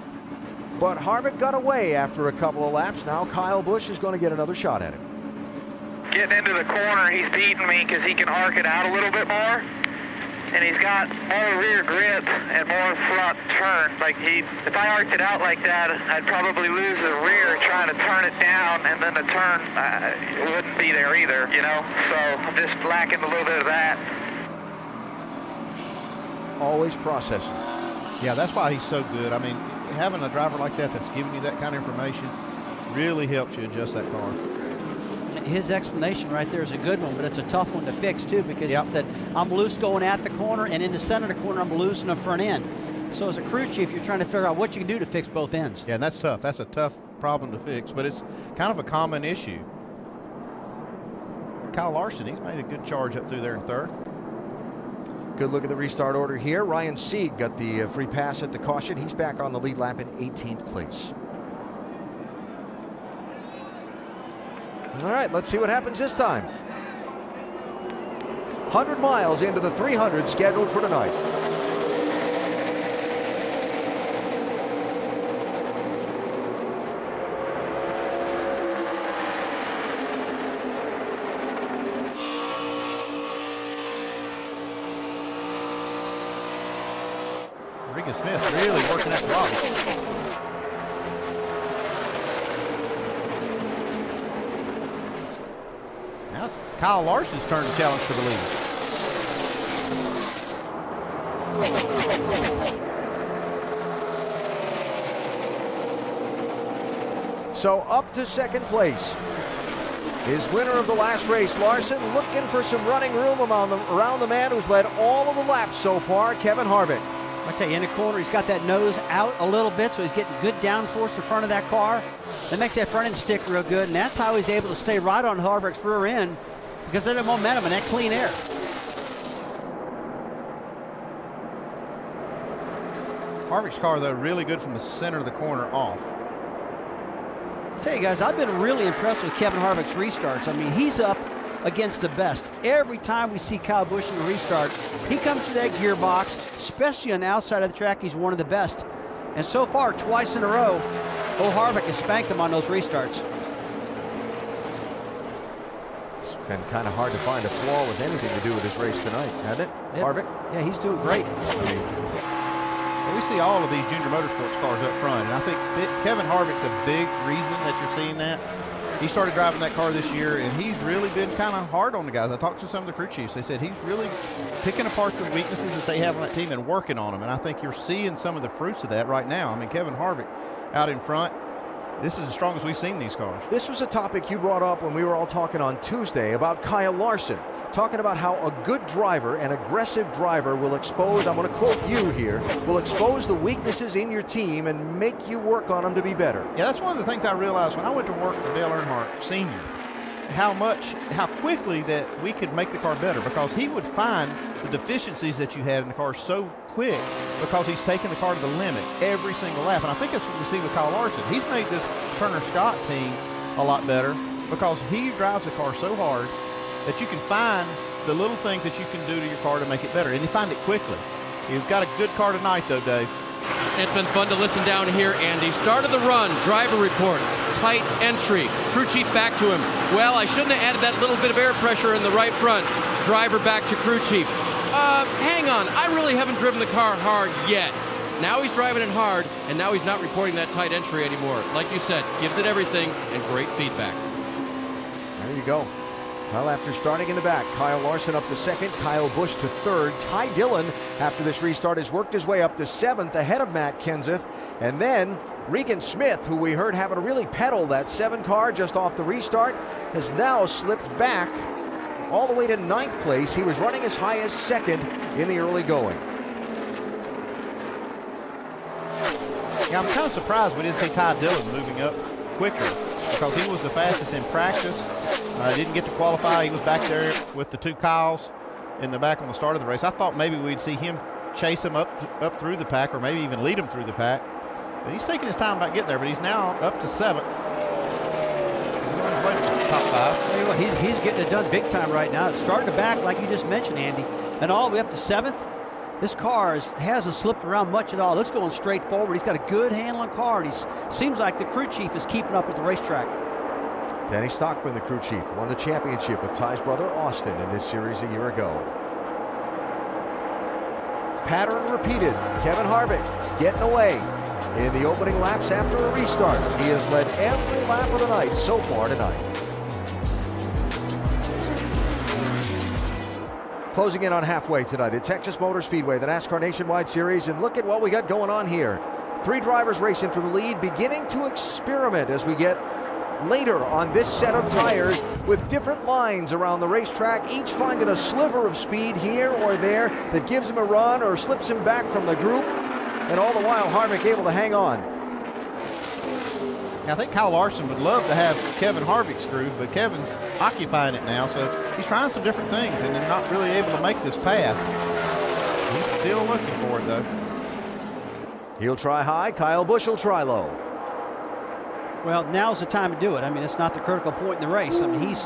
[SPEAKER 2] But Harvick got away after a couple of laps. Now Kyle Busch is going to get another shot at it.
[SPEAKER 1] Getting into the corner, he's beating me because he can arc it out a little bit more. And he's got more rear grip and more front turn. Like if I arced it out like that, I'd probably lose the rear trying to turn it down, and then the turn wouldn't be there either, you know? So I'm just lacking a little bit of that.
[SPEAKER 2] Always processing.
[SPEAKER 3] Yeah, that's why he's so good. I mean, having a driver like that that's giving you that kind of information really helps you adjust that car.
[SPEAKER 4] His explanation right there is a good one, but it's a tough one to fix too, because he said, I'm loose going at the corner, and in the center of the corner, I'm loose in the front end. So as a crew chief, you're trying to figure out what you can do to fix both ends.
[SPEAKER 3] Yeah, and that's tough. That's a tough problem to fix, but it's kind of a common issue. Kyle Larson, he's made a good charge up through there in third.
[SPEAKER 2] Good look at the restart order here. Ryan Sieg got the free pass at the caution. He's back on the lead lap in 18th place. All right, let's see what happens this time. 100 miles into the 300 scheduled for tonight.
[SPEAKER 3] Regan Smith really working that throttle. Now it's Kyle Larson's turn to challenge for the lead.
[SPEAKER 2] So up to second place is winner of the last race, Larson, looking for some running room around the man who's led all of the laps so far, Kevin Harvick.
[SPEAKER 4] I tell you, in the corner, he's got that nose out a little bit, so he's getting good downforce in front of that car. That makes that front end stick real good, and that's how he's able to stay right on Harvick's rear end because of the momentum and that clean air.
[SPEAKER 3] Harvick's car, though, really good from the center of the corner off.
[SPEAKER 4] I tell you guys, I've been really impressed with Kevin Harvick's restarts. I mean, he's up against the best. Every time we see Kyle Busch in the restart, he comes to that gearbox, especially on the outside of the track, he's one of the best. And so far, twice in a row, Harvick has spanked him on those restarts.
[SPEAKER 2] It's been kind of hard to find a flaw with anything to do with this race tonight, hasn't it, Harvick?
[SPEAKER 4] Yeah, he's doing great.
[SPEAKER 3] We see all of these junior motorsports cars up front, and I think Kevin Harvick's a big reason that you're seeing that. He started driving that car this year, and he's really been kind of hard on the guys. I talked to some of the crew chiefs. They said he's really picking apart the weaknesses that they have on that team and working on them, and I think you're seeing some of the fruits of that right now. I mean, Kevin Harvick out in front, this is as strong as we've seen these cars.
[SPEAKER 2] This was a topic you brought up when we were all talking on Tuesday about Kyle Larson, talking about how a good driver, an aggressive driver, will expose, I'm going to quote you here, will expose the weaknesses in your team and make you work on them to be better.
[SPEAKER 3] Yeah, that's one of the things I realized when I went to work for Dale Earnhardt Sr., how quickly that we could make the car better, because he would find the deficiencies that you had in the car so quick because he's taking the car to the limit every single lap. And I think that's what we see with Kyle Larson. He's made this Turner Scott team a lot better because he drives the car so hard that you can find the little things that you can do to your car to make it better, and you find it quickly. You've got a good car tonight, though, Dave.
[SPEAKER 6] It's been fun to listen down here, Andy. Start of the run, driver report, tight entry, crew chief back to him. Well, I shouldn't have added that little bit of air pressure in the right front. Driver back to crew chief. Hang on, I really haven't driven the car hard yet. Now he's driving it hard, and now he's not reporting that tight entry anymore. Like you said, gives it everything and great feedback.
[SPEAKER 2] There you go. Well, after starting in the back, Kyle Larson up to second, Kyle Busch to third. Ty Dillon, after this restart, has worked his way up to seventh ahead of Matt Kenseth. And then Regan Smith, who we heard having to really pedal that 7 car just off the restart, has now slipped back all the way to 9th place. He was running as high as second in the early going.
[SPEAKER 3] Yeah, I'm kind of surprised we didn't see Ty Dillon moving up quicker, because he was the fastest in practice. Didn't get to qualify. He was back there with the 2 Kyles in the back on the start of the race. I thought maybe we'd see him chase him up through the pack, or maybe even lead him through the pack. But he's taking his time about getting there, but he's now up to 7th. He's on his way to the top 5.
[SPEAKER 4] Tell you what, he's getting it done big time right now. It's starting to back, like you just mentioned, Andy, and all the way up to 7th. This car hasn't slipped around much at all. It's going straight forward. He's got a good handling car, and he seems like the crew chief is keeping up with the racetrack.
[SPEAKER 2] Danny Stockman, the crew chief, won the championship with Ty's brother Austin in this series a year ago. Pattern repeated. Kevin Harvick getting away in the opening laps after a restart. He has led every lap of the night so far tonight. Closing in on halfway tonight at Texas Motor Speedway, the NASCAR Nationwide Series, and look at what we got going on here. 3 drivers racing for the lead, beginning to experiment as we get later on this set of tires with different lines around the racetrack, each finding a sliver of speed here or there that gives him a run or slips him back from the group, and all the while Harvick able to hang on.
[SPEAKER 3] I think Kyle Larson would love to have Kevin Harvick's groove, but Kevin's occupying it now, so he's trying some different things and then not really able to make this pass. He's still looking for it, though.
[SPEAKER 2] He'll try high, Kyle Busch will try low.
[SPEAKER 4] Well, now's the time to do it. I mean, it's not the critical point in the race. I mean, he's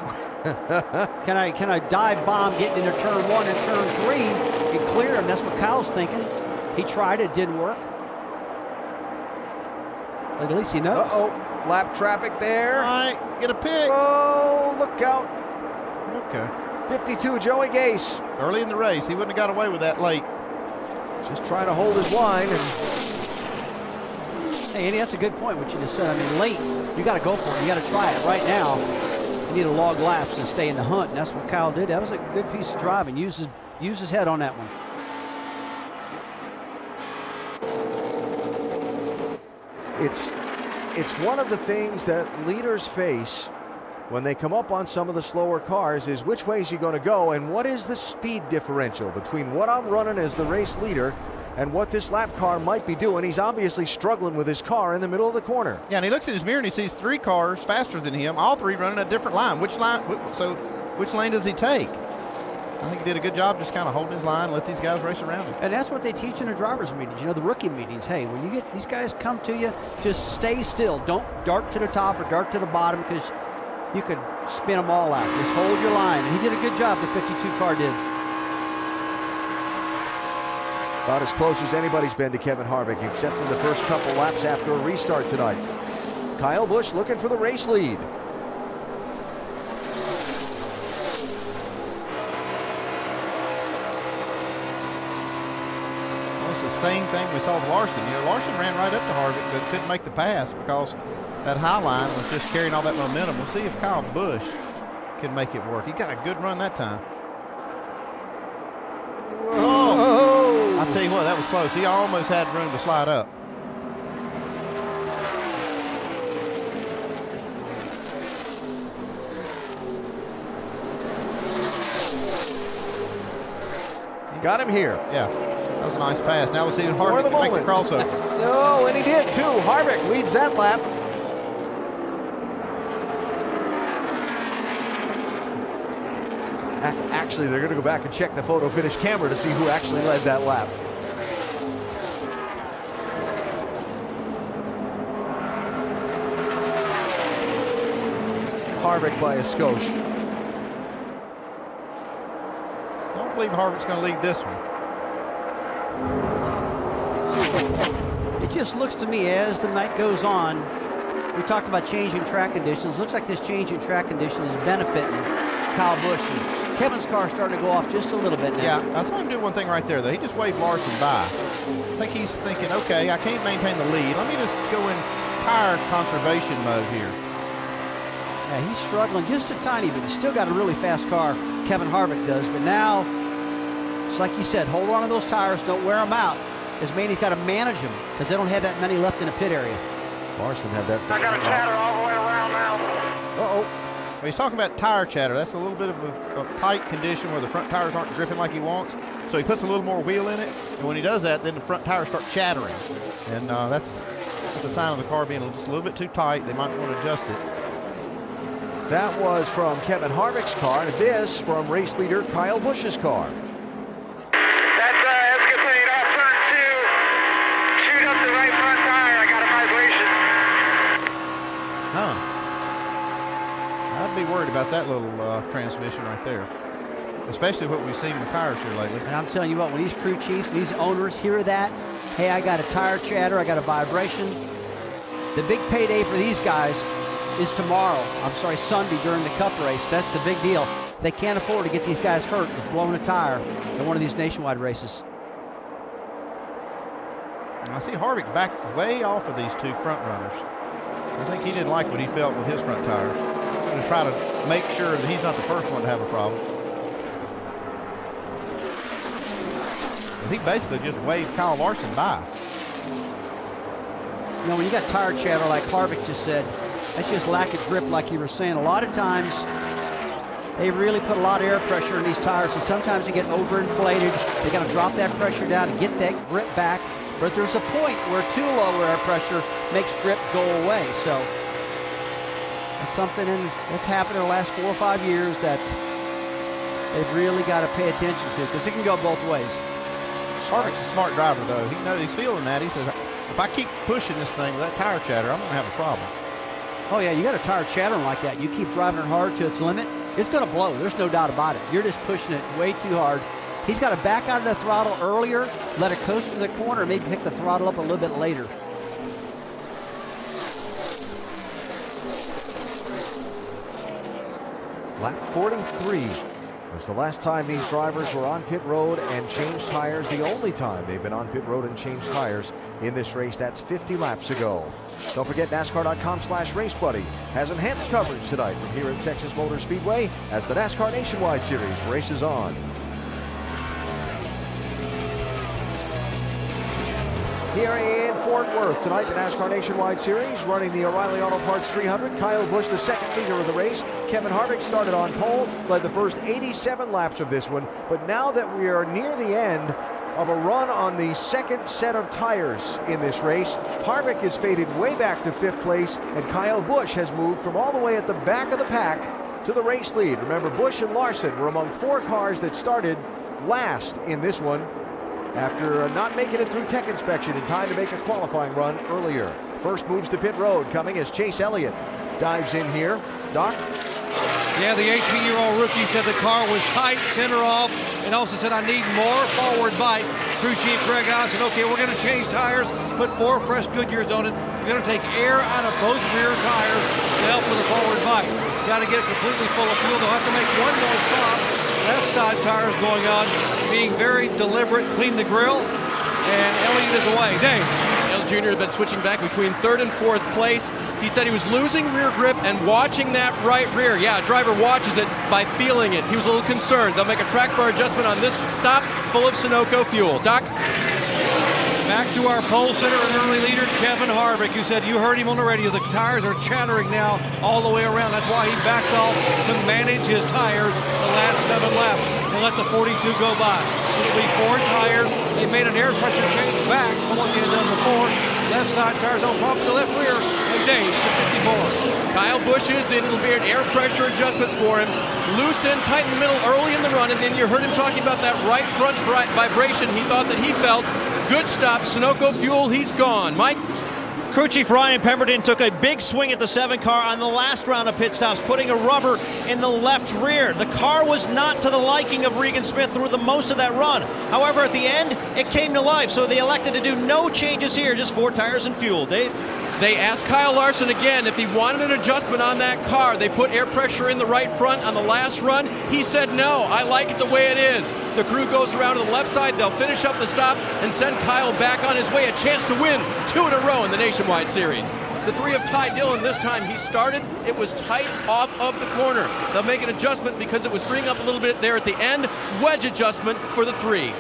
[SPEAKER 4] can I dive bomb, get into turn 1 and turn 3 and clear him? That's what Kyle's thinking. He tried it, didn't work. But at least he knows.
[SPEAKER 2] Uh-oh, lap traffic there.
[SPEAKER 3] All right, get a pick.
[SPEAKER 2] Oh, look out.
[SPEAKER 3] Okay.
[SPEAKER 2] 52, Joey Gase.
[SPEAKER 3] Early in the race, he wouldn't have got away with that late.
[SPEAKER 2] Just trying to hold his line. And
[SPEAKER 4] hey, Andy, that's a good point, what you just said. I mean, late, you got to go for it. You got to try it. Right now, you need to log laps and stay in the hunt, and that's what Kyle did. That was a good piece of driving. Use his head on that one.
[SPEAKER 2] It's one of the things that leaders face when they come up on some of the slower cars is which way is he going to go, and what is the speed differential between what I'm running as the race leader and what this lap car might be doing. He's obviously struggling with his car in the middle of the corner.
[SPEAKER 3] Yeah, and he looks in his mirror and he sees 3 cars faster than him, all 3 running a different line. Which line? So which lane does he take? I think he did a good job just kind of holding his line, let these guys race around him.
[SPEAKER 4] And that's what they teach in the drivers' meetings, the rookie meetings. Hey, when you get these guys come to you, just stay still. Don't dart to the top or dart to the bottom, because you could spin them all out. Just hold your line. And he did a good job, the 52 car did.
[SPEAKER 2] About as close as anybody's been to Kevin Harvick, except in the first couple laps after a restart tonight. Kyle Busch looking for the race lead.
[SPEAKER 3] Same thing we saw with Larson. Larson ran right up to Harvick but couldn't make the pass because that high line was just carrying all that momentum. We'll see if Kyle Busch can make it work. He got a good run that time. Oh! I'll tell you what, that was close. He almost had room to slide up.
[SPEAKER 2] Got him here.
[SPEAKER 3] Yeah. That was a nice pass. Now we'll see if Harvick can make the crossover.
[SPEAKER 2] No, and he did too. Harvick leads that lap. Actually, they're going to go back and check the photo finish camera to see who actually led that lap. Harvick by a skosh.
[SPEAKER 3] Don't believe Harvick's going to lead this one.
[SPEAKER 4] It just looks to me as the night goes on, we talked about changing track conditions. Looks like this change in track condition is benefiting Kyle Busch. And Kevin's car starting to go off just a little bit now.
[SPEAKER 3] Yeah, I saw him do one thing right there, though. He just waved Larson by. I think he's thinking, okay, I can't maintain the lead. Let me just go in tire conservation mode here.
[SPEAKER 4] Yeah, he's struggling just a tiny bit. He's still got a really fast car, Kevin Harvick does. But now, it's like you said, hold on to those tires, don't wear them out. As Manny's got to manage them because they don't have that many left in the pit area.
[SPEAKER 2] Larson had that.
[SPEAKER 1] I got a chatter all the way around now.
[SPEAKER 3] Uh-oh. Well, he's talking about tire chatter. That's a little bit of a tight condition where the front tires aren't gripping like he wants. So he puts a little more wheel in it. And when he does that, then the front tires start chattering. And that's a sign of the car being just a little bit too tight. They might want to adjust it.
[SPEAKER 2] That was from Kevin Harvick's car. This from race leader Kyle Busch's car.
[SPEAKER 3] I'd be worried about that little transmission right there, especially what we've seen with tires here lately.
[SPEAKER 4] And I'm telling you what, when these crew chiefs, these owners hear that, hey, I got a tire chatter, I got a vibration. The big payday for these guys is tomorrow. Sunday during the Cup race. That's the big deal. They can't afford to get these guys hurt with blowing a tire in one of these nationwide races.
[SPEAKER 3] I see Harvick back way off of these 2 front runners. I think he didn't like what he felt with his front tires. He's going to try to make sure that he's not the first one to have a problem. He basically just waved Kyle Larson by.
[SPEAKER 4] When you got tire chatter like Harvick just said, that's just lack of grip like you were saying. A lot of times, they really put a lot of air pressure in these tires, and sometimes they get overinflated. They got to drop that pressure down to get that grip back. But there's a point where too low air pressure makes grip go away. So it's something that's happened in the last 4 or 5 years that they've really got to pay attention to, because it can go both ways.
[SPEAKER 3] Harvick's a smart driver, though. He knows he's feeling that. He says, if I keep pushing this thing with that tire chatter, I'm going to have a problem.
[SPEAKER 4] Oh, yeah, you got a tire chattering like that. You keep driving it hard to its limit, it's going to blow. There's no doubt about it. You're just pushing it way too hard. He's got to back out of the throttle earlier, let it coast to the corner, maybe pick the throttle up a little bit later.
[SPEAKER 2] Lap 43 It was the last time these drivers were on pit road and changed tires. The only time they've been on pit road and changed tires in this race. That's 50 laps ago. Don't forget NASCAR.com/RaceBuddy has enhanced coverage tonight from here at Texas Motor Speedway as the NASCAR Nationwide Series races on. Here in Fort Worth tonight, the NASCAR Nationwide Series running the O'Reilly Auto Parts 300. Kyle Busch, the second leader of the race. Kevin Harvick started on pole, led the first 87 laps of this one. But now that we are near the end of a run on the second set of tires in this race, Harvick is faded way back to 5th place, and Kyle Busch has moved from all the way at the back of the pack to the race lead. Remember, Busch and Larson were among 4 cars that started last in this one, after not making it through tech inspection in time to make a qualifying run earlier. First moves to pit road coming as Chase Elliott dives in here. Doc?
[SPEAKER 5] Yeah, the 18-year-old rookie said the car was tight, center off, and also said, I need more forward bite. Crew chief Greg Allen said, okay, we're going to change tires, put 4 fresh Goodyears on it. We're going to take air out of both rear tires to help with the forward bite. Got to get it completely full of fuel. They'll have to make one more stop. Left side tires going on, being very deliberate, clean the grill, and Elliott is away. Dave.
[SPEAKER 6] Elliott Jr. has been switching back between 3rd and 4th place. He said he was losing rear grip and watching that right rear. Yeah, a driver watches it by feeling it. He was a little concerned. They'll make a track bar adjustment on this stop full of Sunoco fuel. Doc?
[SPEAKER 5] Back to our pole sitter and early leader, Kevin Harvick, who said, you heard him on the radio, the tires are chattering now all the way around. That's why he backed off to manage his tires the last 7 laps and let the 42 go by. It'll be 4 tires. They made an air pressure change back from what they had done before. Left side tires don't pump the left rear. Hey, Dave, 54.
[SPEAKER 6] Kyle Busch is in. It'll be an air pressure adjustment for him. Loose end, tight in the middle early in the run, and then you heard him talking about that right front vibration. He thought that he felt. Good stop, Sunoco fuel, he's gone. Mike?
[SPEAKER 7] Crew Chief Ryan Pemberton took a big swing at the 7 car on the last round of pit stops, putting a rubber in the left rear. The car was not to the liking of Regan Smith through the most of that run. However, at the end, it came to life, so they elected to do no changes here, just 4 tires and fuel. Dave?
[SPEAKER 6] They asked Kyle Larson again if he wanted an adjustment on that car. They put air pressure in the right front on the last run. He said, no, I like it the way it is. The crew goes around to the left side. They'll finish up the stop and send Kyle back on his way. A chance to win 2 in a row in the Nationwide Series. The 3 of Ty Dillon this time. He started. It was tight off of the corner. They'll make an adjustment because it was freeing up a little bit there at the end. Wedge adjustment for the 3.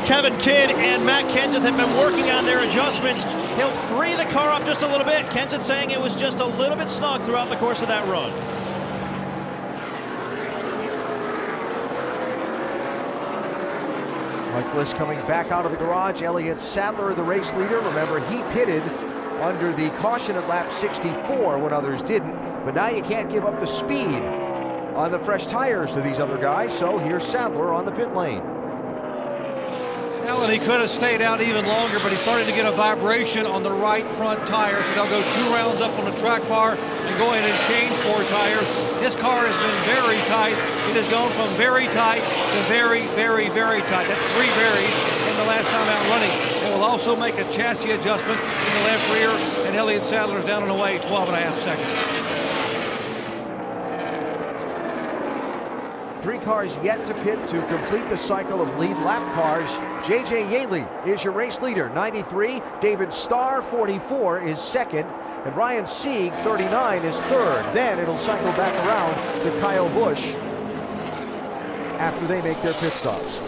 [SPEAKER 7] Kevin Kidd and Matt Kenseth have been working on their adjustments. He'll free the car up just a little bit. Kenseth saying it was just a little bit snug throughout the course of that run.
[SPEAKER 2] Mike Bliss coming back out of the garage. Elliott Sadler, the race leader. Remember, he pitted under the caution at lap 64 when others didn't. But now you can't give up the speed on the fresh tires to these other guys. So here's Sadler on the pit lane.
[SPEAKER 5] Well, and he could have stayed out even longer, but he started to get a vibration on the right front tire, so they'll go 2 rounds up on the track bar and go ahead and change 4 tires. His car has been very tight. It has gone from very tight to very, very, very tight. That's 3 varies in the last time out running. They will also make a chassis adjustment in the left rear, and Elliott Sadler is down and away 12.5 seconds.
[SPEAKER 2] 3 cars yet to pit to complete the cycle of lead lap cars. J.J. Yaley is your race leader, 93. David Starr, 44, is second. And Ryan Sieg, 39, is third. Then it'll cycle back around to Kyle Busch after they make their pit stops.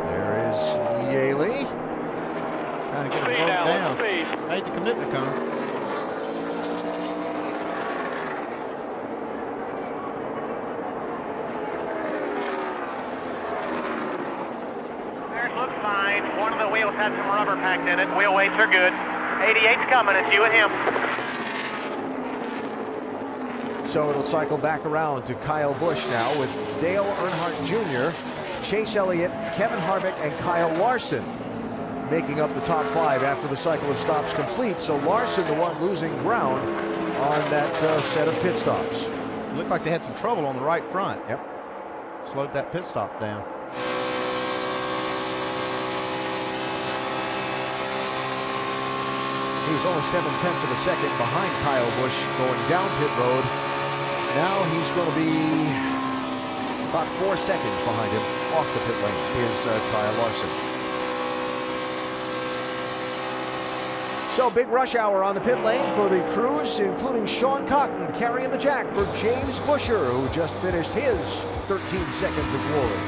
[SPEAKER 2] There is Yaley.
[SPEAKER 3] Trying to get him broke down. Hate to commit to come.
[SPEAKER 1] Tires look fine. One of the wheels had some rubber packed in it. Wheel weights are good. 88's coming. It's you and him.
[SPEAKER 2] So it'll cycle back around to Kyle Busch now with Dale Earnhardt Jr., Chase Elliott, Kevin Harvick, and Kyle Larson making up the top 5 after the cycle of stops complete. So Larson, the one losing ground on that set of pit stops.
[SPEAKER 3] It looked like they had some trouble on the right front.
[SPEAKER 2] Yep.
[SPEAKER 3] Slowed that pit stop down.
[SPEAKER 2] He's only 7/10 of a second behind Kyle Busch going down pit road. Now he's going to be about 4 seconds behind him off the pit lane is Kyle Larson. So big rush hour on the pit lane for the crews, including Sean Cotton carrying the jack for James Busher, who just finished his 13 seconds of glory.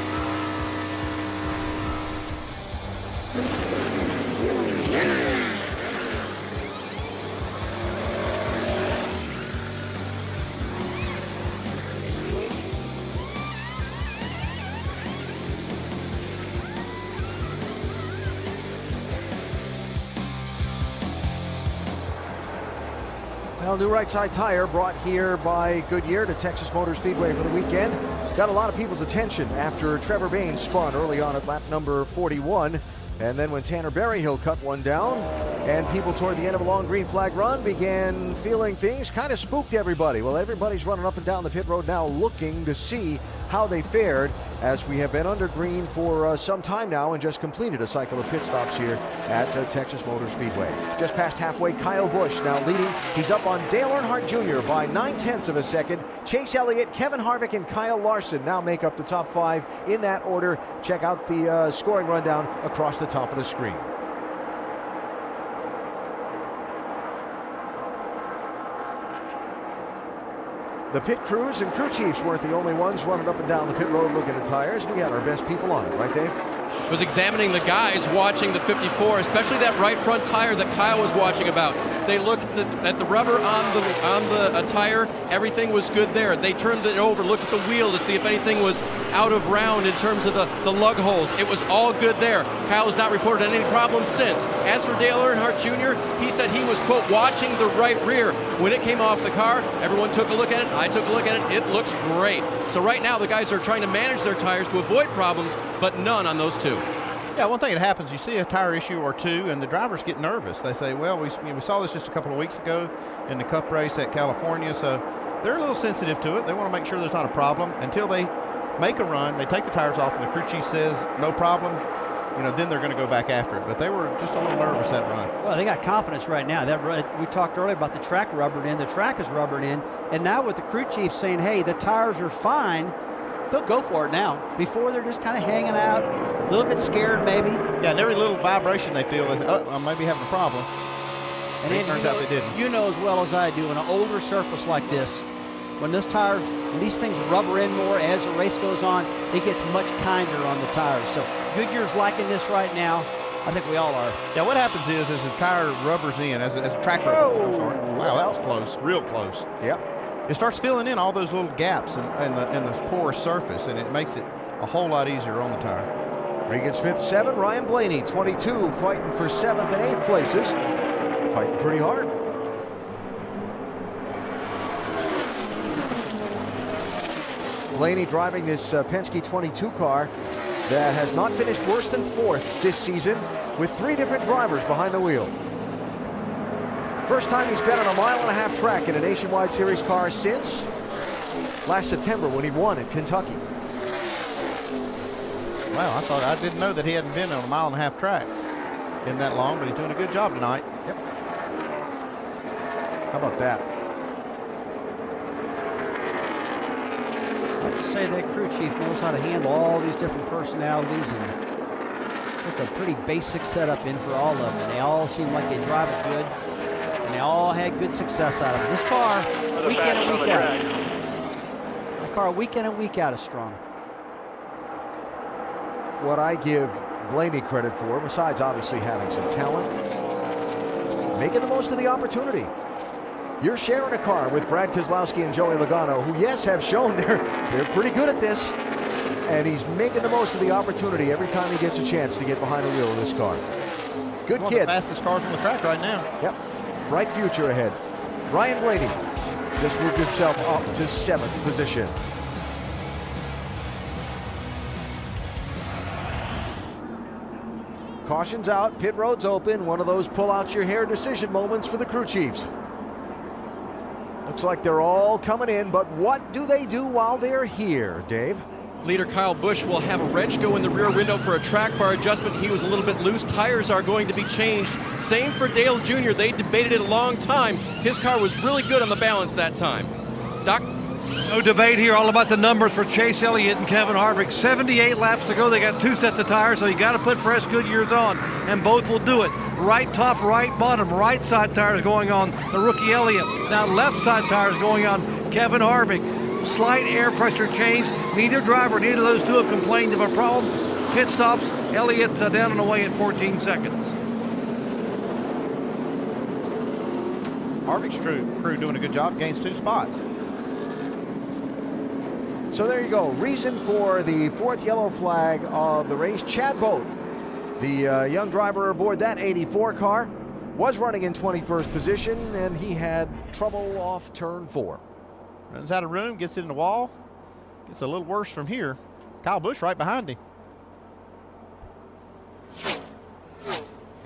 [SPEAKER 2] Well, new right side tire brought here by Goodyear to Texas Motor Speedway for the weekend. Got a lot of people's attention after Trevor Bayne spun early on at lap number 41. And then when Tanner Berryhill cut one down, and people toward the end of a long green flag run began feeling things kind of spooked everybody. Well, everybody's running up and down the pit road now looking to see how they fared, as we have been under green for some time now and just completed a cycle of pit stops here at Texas Motor Speedway. Just past halfway, Kyle Busch now leading. He's up on Dale Earnhardt Jr. by 9/10 of a second. Chase Elliott, Kevin Harvick, and Kyle Larson now make up the top 5 in that order. Check out the scoring rundown across the top of the screen. The pit crews and crew chiefs weren't the only ones running up and down the pit road looking at tires. We had our best people on it, right, Dave?
[SPEAKER 6] Was examining the guys watching the 54, especially that right front tire that Kyle was watching about. They looked at the rubber on the tire. Everything was good there. They turned it over, looked at the wheel to see if anything was out of round in terms of the lug holes. It was all good there. Kyle has not reported any problems since. As for Dale Earnhardt Jr., he said he was, quote, watching the right rear. When it came off the car, everyone took a look at it. I took a look at it. It looks great. So right now, the guys are trying to manage their tires to avoid problems, but none on those two.
[SPEAKER 3] Yeah, one thing that happens, you see a tire issue or two, and the drivers get nervous. They say, well, we saw this just a couple of weeks ago in the Cup race at California, so they're a little sensitive to it. They want to make sure there's not a problem. Until they make a run, they take the tires off, and the crew chief says, no problem, then they're going to go back after it. But they were just a little nervous that run.
[SPEAKER 4] Well, they got confidence right now. We talked earlier about the track rubbering in. The track is rubbering in. And now with the crew chief saying, hey, the tires are fine, they'll go for it now. Before, they're just kind of hanging out, a little bit scared maybe.
[SPEAKER 3] Yeah, and every little vibration they feel, they think, I may be having a problem.
[SPEAKER 4] And
[SPEAKER 3] it turns out they didn't.
[SPEAKER 4] You know as well as I do, on an older surface like this, when these things rubber in more as the race goes on, it gets much kinder on the tires. So Goodyear's liking this right now. I think we all are. Yeah, what happens is as the tire rubbers in, as a track rubber, I'm sorry. Wow, that was close, real close.
[SPEAKER 2] Yep.
[SPEAKER 3] It starts filling in all those little gaps in the porous surface, and it makes it a whole lot easier on the tire.
[SPEAKER 2] Regan Smith 7, Ryan Blaney 22, fighting for 7th and 8th places. Fighting pretty hard. Blaney driving this Penske 22 car that has not finished worse than 4th this season, with 3 different drivers behind the wheel. First time he's been on a 1.5 mile track in a Nationwide Series car since last September when he won at Kentucky.
[SPEAKER 3] Wow, I didn't know that he hadn't been on a 1.5 mile track in that long, but he's doing a good job tonight.
[SPEAKER 2] Yep. How about that?
[SPEAKER 4] I would say that crew chief knows how to handle all these different personalities, and it's a pretty basic setup in for all of them. And they all seem like they drive it good. And they all had good success out of it. This car, week in and week out. The car, week in and week out, is strong.
[SPEAKER 2] What I give Blaney credit for, besides obviously having some talent, making the most of the opportunity. You're sharing a car with Brad Keselowski and Joey Logano, who, yes, have shown they're pretty good at this. And he's making the most of the opportunity every time he gets a chance to get behind the wheel of this car. Good
[SPEAKER 3] One
[SPEAKER 2] kid.
[SPEAKER 3] of the fastest cars on the track right now.
[SPEAKER 2] Yep. Bright future ahead. Ryan Blaney just moved himself up to 7th position. Caution's out, pit road's open. One of those pull out your hair decision moments for the crew chiefs. Looks like they're all coming in, but what do they do while they're here, Dave?
[SPEAKER 6] Leader Kyle Busch will have a wrench go in the rear window for a track bar adjustment. He was a little bit loose. Tires are going to be changed. Same for Dale Jr. They debated it a long time. His car was really good on the balance that time. Doc?
[SPEAKER 5] No debate here, all about the numbers for Chase Elliott and Kevin Harvick. 78 laps to go. They got 2 sets of tires, so you got to put fresh Goodyears on, and both will do it. Right top, right bottom, right side tires going on the rookie Elliott. Now left side tires going on Kevin Harvick. Slight air pressure change. Neither driver, neither of those two have complained of a problem. Pit stops. Elliott down and away at 14 seconds.
[SPEAKER 3] Harvick's crew doing a good job, gains 2 spots.
[SPEAKER 2] So there you go. Reason for the 4th yellow flag of the race. Chad Boat, the young driver aboard that 84 car, was running in 21st position, and he had trouble off turn 4.
[SPEAKER 3] Runs out of room, gets it in the wall. Gets a little worse from here. Kyle Busch right behind him.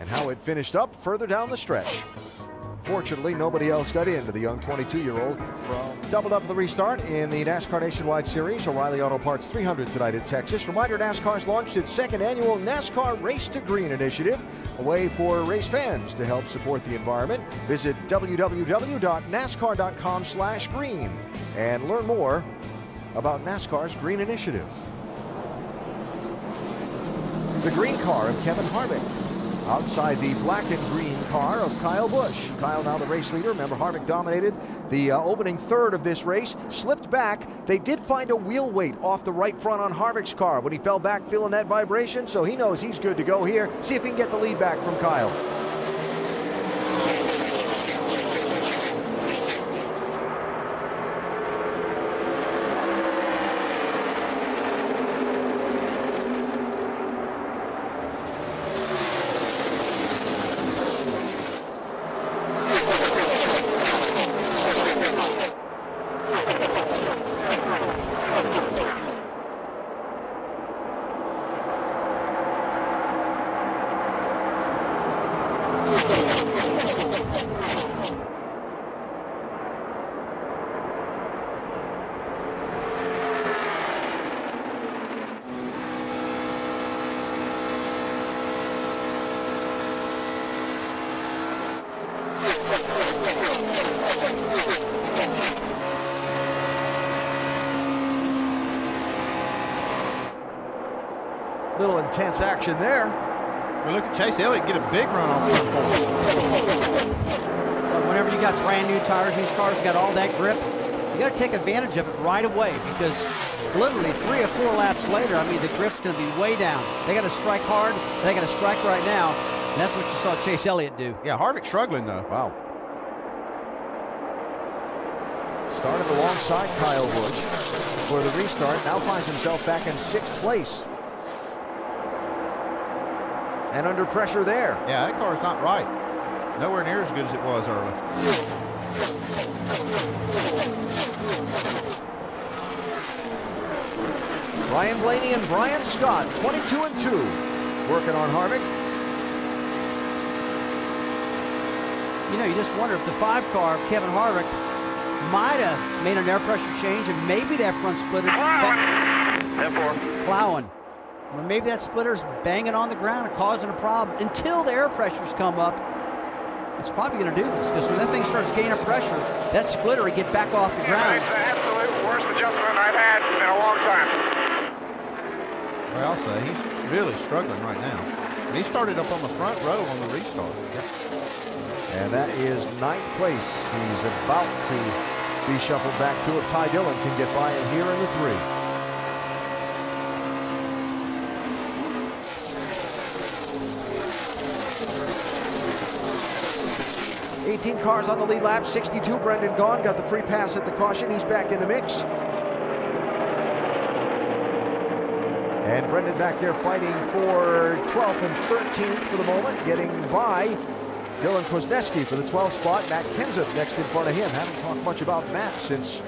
[SPEAKER 2] And how it finished up further down the stretch. Fortunately, nobody else got into the young 22-year-old. Doubled up the restart in the NASCAR Nationwide Series. O'Reilly Auto Parts 300 tonight in Texas. Reminder, NASCAR's launched its 2nd annual NASCAR Race to Green initiative, a way for race fans to help support the environment. Visit www.nascar.com/green and learn more about NASCAR's Green Initiative. The green car of Kevin Harvick outside the black and green car of Kyle Busch. Kyle now the race leader. Remember, Harvick dominated the opening third of this race, slipped back. They did find a wheel weight off the right front on Harvick's car when he fell back feeling that vibration, so he knows he's good to go here. See if he can get the lead back from Kyle. Little intense action there.
[SPEAKER 3] We look at Chase Elliott get a big run off turn 4.
[SPEAKER 4] But whenever you got brand new tires, these cars got all that grip, you got to take advantage of it right away, because literally 3 or 4 laps later, I mean, the grip's going to be way down. They got to strike hard. They got to strike right now. And that's what you saw Chase Elliott do.
[SPEAKER 3] Yeah, Harvick struggling though.
[SPEAKER 2] Wow. Started alongside Kyle Busch for the restart. Now finds himself back in 6th place. And under pressure there.
[SPEAKER 3] Yeah, that car's not right. Nowhere near as good as it was early.
[SPEAKER 2] Ryan Blaney and Brian Scott, 22 and 2, working on Harvick.
[SPEAKER 4] You know, you just wonder if the 5 car of Kevin Harvick might have made an air pressure change, and maybe that front splitter plowing. Well, maybe that splitter's banging on the ground and causing a problem. Until the air pressures come up, it's probably going to do this, because when that thing starts gaining pressure, that splitter will get back off the ground.
[SPEAKER 1] It's the absolute worst adjustment I've had in a long time.
[SPEAKER 3] Well, I'll say he's really struggling right now. He started up on the front row on the restart.
[SPEAKER 2] And that is 9th place. He's about to be shuffled back to if Ty Dillon can get by him here in the 3. 18 cars on the lead lap, 62. Brendan Gaughan got the free pass at the caution. He's back in the mix. And Brendan back there fighting for 12th and 13th for the moment, getting by Dylan Kwasniewski for the 12th spot. Matt Kenseth next in front of him. Haven't talked much about Matt since,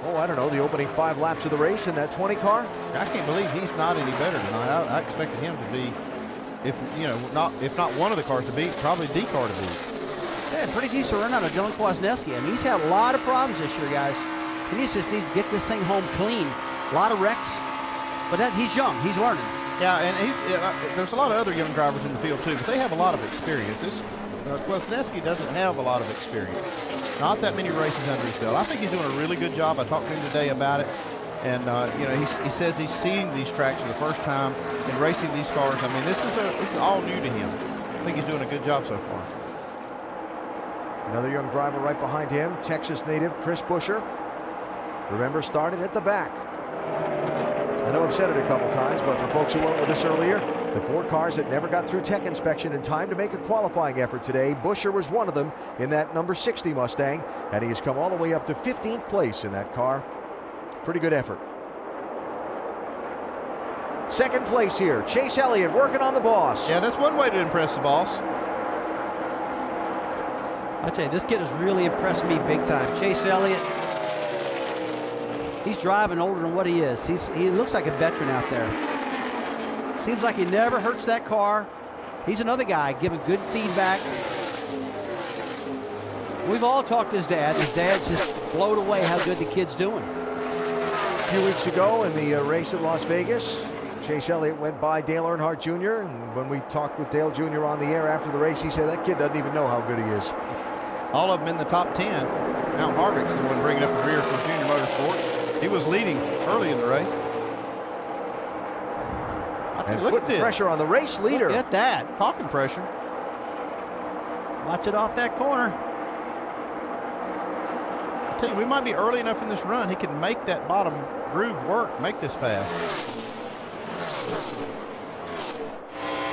[SPEAKER 2] I don't know, the opening 5 laps of the race in that 20 car.
[SPEAKER 3] I can't believe he's not any better tonight. I expected him to be, if not one of the cars to beat, probably the car to beat.
[SPEAKER 4] Yeah, pretty decent run out of Dylan Kwasniewski. I mean, he's had a lot of problems this year, guys. He just needs to get this thing home clean. A lot of wrecks. But he's young. He's learning.
[SPEAKER 3] Yeah, and there's a lot of other young drivers in the field too, but they have a lot of experiences. Kwasniewski doesn't have a lot of experience. Not that many races under his belt. I think he's doing a really good job. I talked to him today about it. And, he says he's seeing these tracks for the first time and racing these cars. I mean, this is all new to him. I think he's doing a good job so far.
[SPEAKER 2] Another young driver right behind him, Texas native Chris Buescher. Remember, started at the back. I know I've said it a couple times, but for folks who weren't with us earlier, the 4 cars that never got through tech inspection in time to make a qualifying effort today, Buescher was one of them in that number 60 Mustang, and he has come all the way up to 15th place in that car. Pretty good effort. Second place here, Chase Elliott working on the boss.
[SPEAKER 3] Yeah, that's one way to impress the boss.
[SPEAKER 4] I tell you, this kid has really impressed me big time. Chase Elliott, he's driving older than what he is. He looks like a veteran out there. Seems like he never hurts that car. He's another guy giving good feedback. We've all talked to his dad. His dad's just blown away how good the kid's doing.
[SPEAKER 2] A few weeks ago in the race at Las Vegas, Chase Elliott went by Dale Earnhardt Jr. And when we talked with Dale Jr. on the air after the race, he said that kid doesn't even know how good he is.
[SPEAKER 3] All of them in the top 10. Now Harvick's the one bringing up the rear for Junior Motorsports. He was leading early in the race.
[SPEAKER 2] And
[SPEAKER 3] look at
[SPEAKER 2] put
[SPEAKER 3] this.
[SPEAKER 2] pressure on the race leader.
[SPEAKER 4] Look at that.
[SPEAKER 3] Talking pressure.
[SPEAKER 4] Watch it off that corner.
[SPEAKER 3] I tell you, we might be early enough in this run. He can make that bottom groove work, make this pass.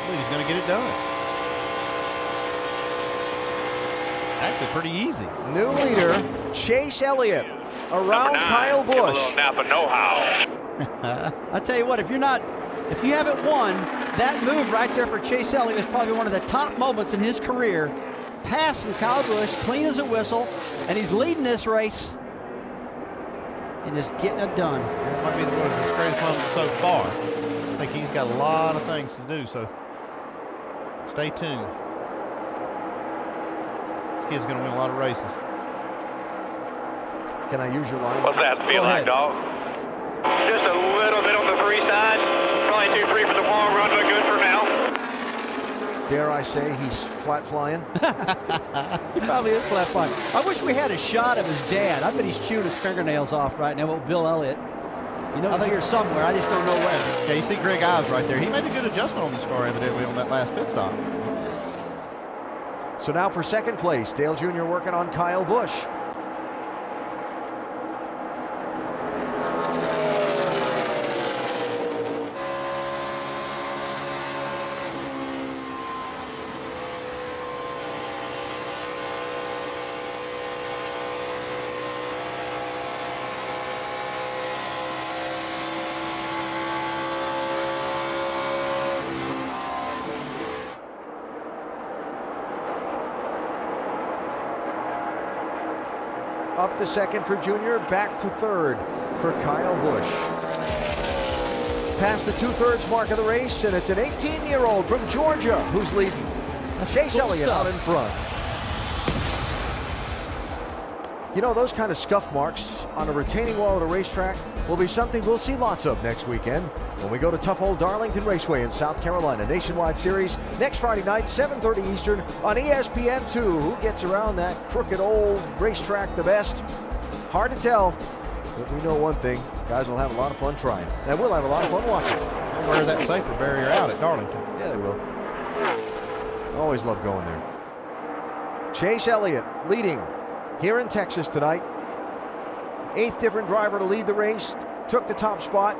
[SPEAKER 3] Well, he's going to get it done. Actually, pretty easy.
[SPEAKER 2] New leader, Chase Elliott, around Kyle Busch.
[SPEAKER 1] Give a little nap of know-how.
[SPEAKER 4] I tell you what, if you haven't won, that move right there for Chase Elliott was probably one of the top moments in his career. Passing Kyle Busch, clean as a whistle, and he's leading this race and just getting it done.
[SPEAKER 3] It might be one of his greatest moments so far. I think he's got a lot of things to do, so stay tuned. This kid's going to win a lot of races.
[SPEAKER 2] Can I use your line?
[SPEAKER 1] What's that feel like, dog? Just a little bit on the free side. Probably too free for the long run, but good for now.
[SPEAKER 2] Dare I say he's flat flying?
[SPEAKER 4] He probably is flat flying. I wish we had a shot of his dad. I bet he's chewing his fingernails off right now with Bill Elliott. You know, he's here somewhere. I just don't know where.
[SPEAKER 3] Yeah, you see Greg Ives right there. He made a good adjustment on this car, evidently, on that last pit stop.
[SPEAKER 2] So now for second place, Dale Jr. working on Kyle Busch. Up to second for Junior, back to third for Kyle Busch. Past the 2/3 mark of the race, and it's an 18-year-old from Georgia who's leading. Chase Elliott out in front. You know, those kind of scuff marks on a retaining wall at a racetrack will be something we'll see lots of next weekend when we go to tough old Darlington Raceway in South Carolina. Nationwide Series next Friday night, 7:30 Eastern on ESPN2. Who gets around that crooked old racetrack the best? Hard to tell, but we know one thing. Guys will have a lot of fun trying, and we'll have a lot of fun watching.
[SPEAKER 3] They'll wear that safer barrier out at Darlington.
[SPEAKER 2] Yeah, they will. Always love going there. Chase Elliott leading here in Texas tonight. 8th different driver to lead the race. Took the top spot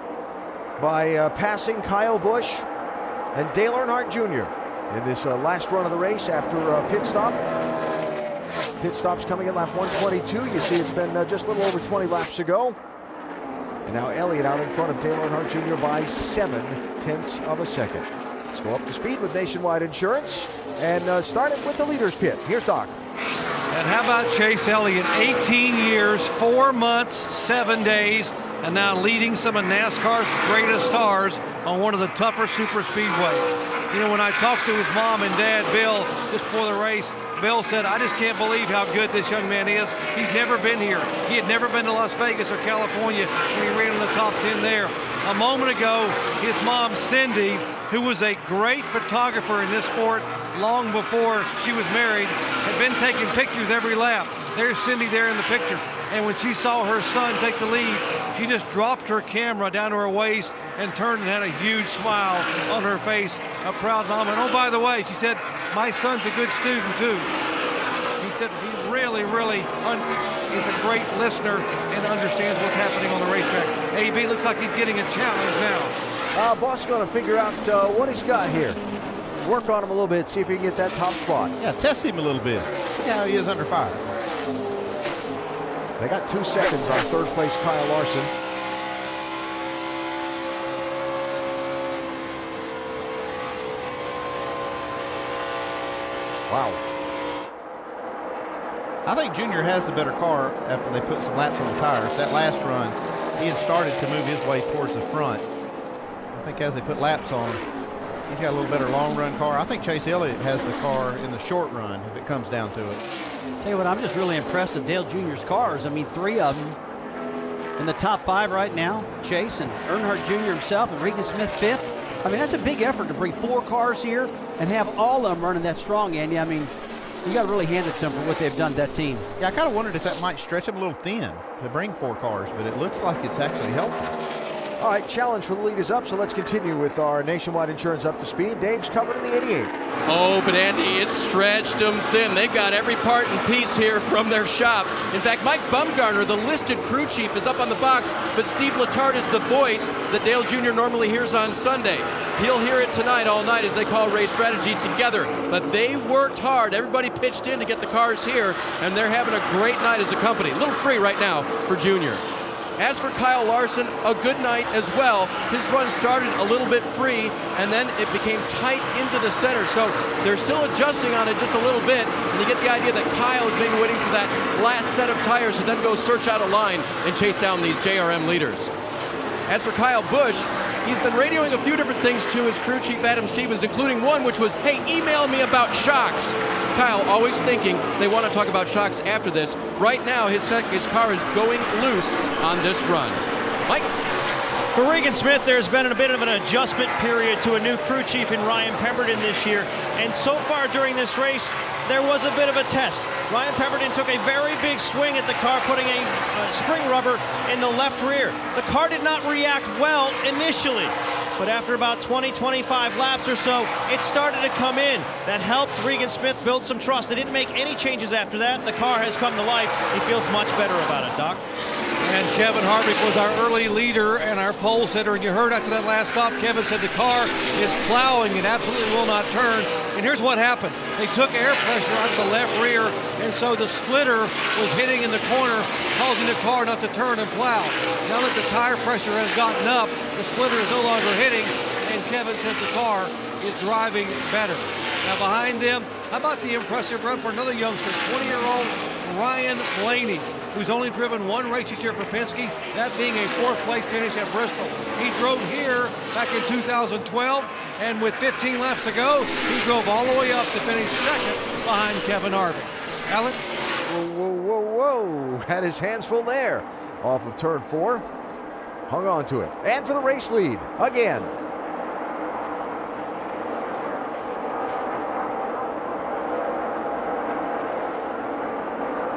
[SPEAKER 2] by passing Kyle Busch and Dale Earnhardt Jr. in this last run of the race after a pit stop. Pit stop's coming at lap 122. You see it's been just a little over 20 laps ago. And now Elliott out in front of Dale Earnhardt Jr. by 0.7 of a second. Let's go up to speed with Nationwide Insurance and start it with the leader's pit. Here's Doc.
[SPEAKER 5] And how about Chase Elliott? 18 years, 4 months, 7 days, and now leading some of NASCAR's greatest stars on one of the tougher super speedways. You know, when I talked to his mom and dad, Bill, just before the race, Bill said, I just can't believe how good this young man is. He's never been here. He had never been to Las Vegas or California, and he ran in the top 10 there. A moment ago, his mom, Cindy, who was a great photographer in this sport long before she was married, had been taking pictures every lap. There's Cindy there in the picture. And when she saw her son take the lead, she just dropped her camera down to her waist and turned and had a huge smile on her face, a proud mom. And oh, by the way, she said, my son's a good student too. He said he really, really is a great listener and understands what's happening on the racetrack. AB looks like he's getting a challenge now.
[SPEAKER 2] Boss is going to figure out what he's got here. Work on him a little bit, see if he can get that top spot.
[SPEAKER 3] Yeah, test him a little bit. See how he is under fire.
[SPEAKER 2] They got 2 seconds on third place Kyle Larson. Wow.
[SPEAKER 3] I think Junior has the better car after they put some laps on the tires. That last run, he had started to move his way towards the front. I think as they put laps on him, he's got a little better long run car. I think Chase Elliott has the car in the short run if it comes down to it.
[SPEAKER 4] Tell you what, I'm just really impressed with Dale Jr.'s cars. I mean, 3 of them in the top 5 right now. Chase and Earnhardt Jr. himself and Regan Smith 5th. I mean, that's a big effort to bring 4 cars here and have all of them running that strong, Andy. I mean, you got to really hand it to them for what they've done to that team.
[SPEAKER 3] Yeah, I kind of wondered if that might stretch them a little thin to bring 4 cars, but it looks like it's actually helped them.
[SPEAKER 2] All right, challenge for the lead is up, so let's continue with our Nationwide Insurance Up to Speed. Dave's covered in the 88.
[SPEAKER 6] Oh, but Andy, it's stretched them thin. They've got every part and piece here from their shop. In fact, Mike Bumgarner, the listed crew chief, is up on the box, but Steve Letarte is the voice that Dale Jr. normally hears on Sunday. He'll hear it tonight all night as they call race strategy together. But they worked hard. Everybody pitched in to get the cars here, and they're having a great night as a company. A little free right now for Junior. As for Kyle Larson, a good night as well. His run started a little bit free, and then it became tight into the center. So they're still adjusting on it just a little bit, and you get the idea that Kyle is maybe waiting for that last set of tires to then go search out a line and chase down these JRM leaders. As for Kyle Busch, he's been radioing a few different things to his crew chief, Adam Stevens, including one which was, hey, email me about shocks. Kyle always thinking they want to talk about shocks after this. Right now, his car is going loose on this run. Mike?
[SPEAKER 7] For Regan Smith, there's been a bit of an adjustment period to a new crew chief in Ryan Pemberton this year. And so far during this race, there was a bit of a test. Ryan Pemberton took a very big swing at the car, putting a spring rubber in the left rear. The car did not react well initially, but after about 20-25 laps or so, it started to come in. That helped Regan Smith build some trust. They didn't make any changes after that. The car has come to life. He feels much better about it, Doc.
[SPEAKER 5] And Kevin Harvick was our early leader and our pole sitter. And you heard after that last stop, Kevin said the car is plowing and absolutely will not turn. And here's what happened. They took air pressure out of the left rear, and so the splitter was hitting in the corner, causing the car not to turn and plow. Now that the tire pressure has gotten up, the splitter is no longer hitting, and Kevin says the car is driving better. Now behind them, how about the impressive run for another youngster, 20-year-old Ryan Blaney, who's only driven 1 race this year for Penske, that being a 4th place finish at Bristol. He drove here back in 2012, and with 15 laps to go, he drove all the way up to finish 2nd behind Kevin Harvick. Alan?
[SPEAKER 2] Whoa, whoa, whoa, whoa. Had his hands full there. Off of turn 4. Hung on to it. And for the race lead, again.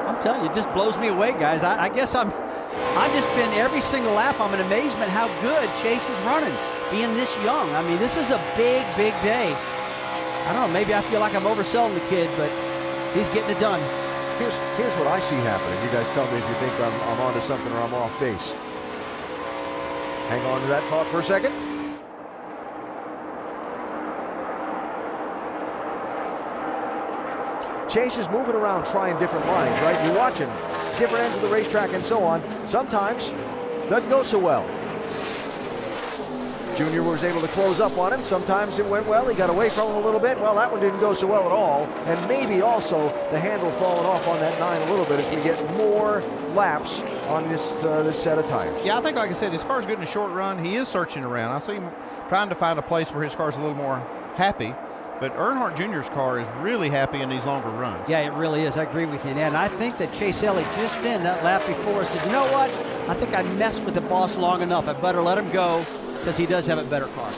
[SPEAKER 4] I'm telling you, it just blows me away, guys. I guess I've just been every single lap. I'm in amazement how good Chase is running, being this young. I mean, this is a big, big day. I don't know, maybe I feel like I'm overselling the kid, but he's getting it done.
[SPEAKER 2] Here's what I see happening. You guys tell me if you think I'm onto something or I'm off base. Hang on to that thought for a second. Chase is moving around trying different lines, right? You're watching different ends of the racetrack and so on. Sometimes doesn't go so well. Junior was able to close up on him. Sometimes it went well. He got away from him a little bit. Well, that one didn't go so well at all. And maybe also the handle falling off on that 9 a little bit as we get more laps on this set of tires.
[SPEAKER 3] Yeah, I think, like I said, his car's good in the short run. He is searching around. I see him trying to find a place where his car's a little more happy. But Earnhardt Jr.'s car is really happy in these longer runs.
[SPEAKER 4] Yeah, it really is. I agree with you, Ned. And I think that Chase Elliott just in that lap before said, you know what? I think I messed with the boss long enough. I better let him go because he does have a better car.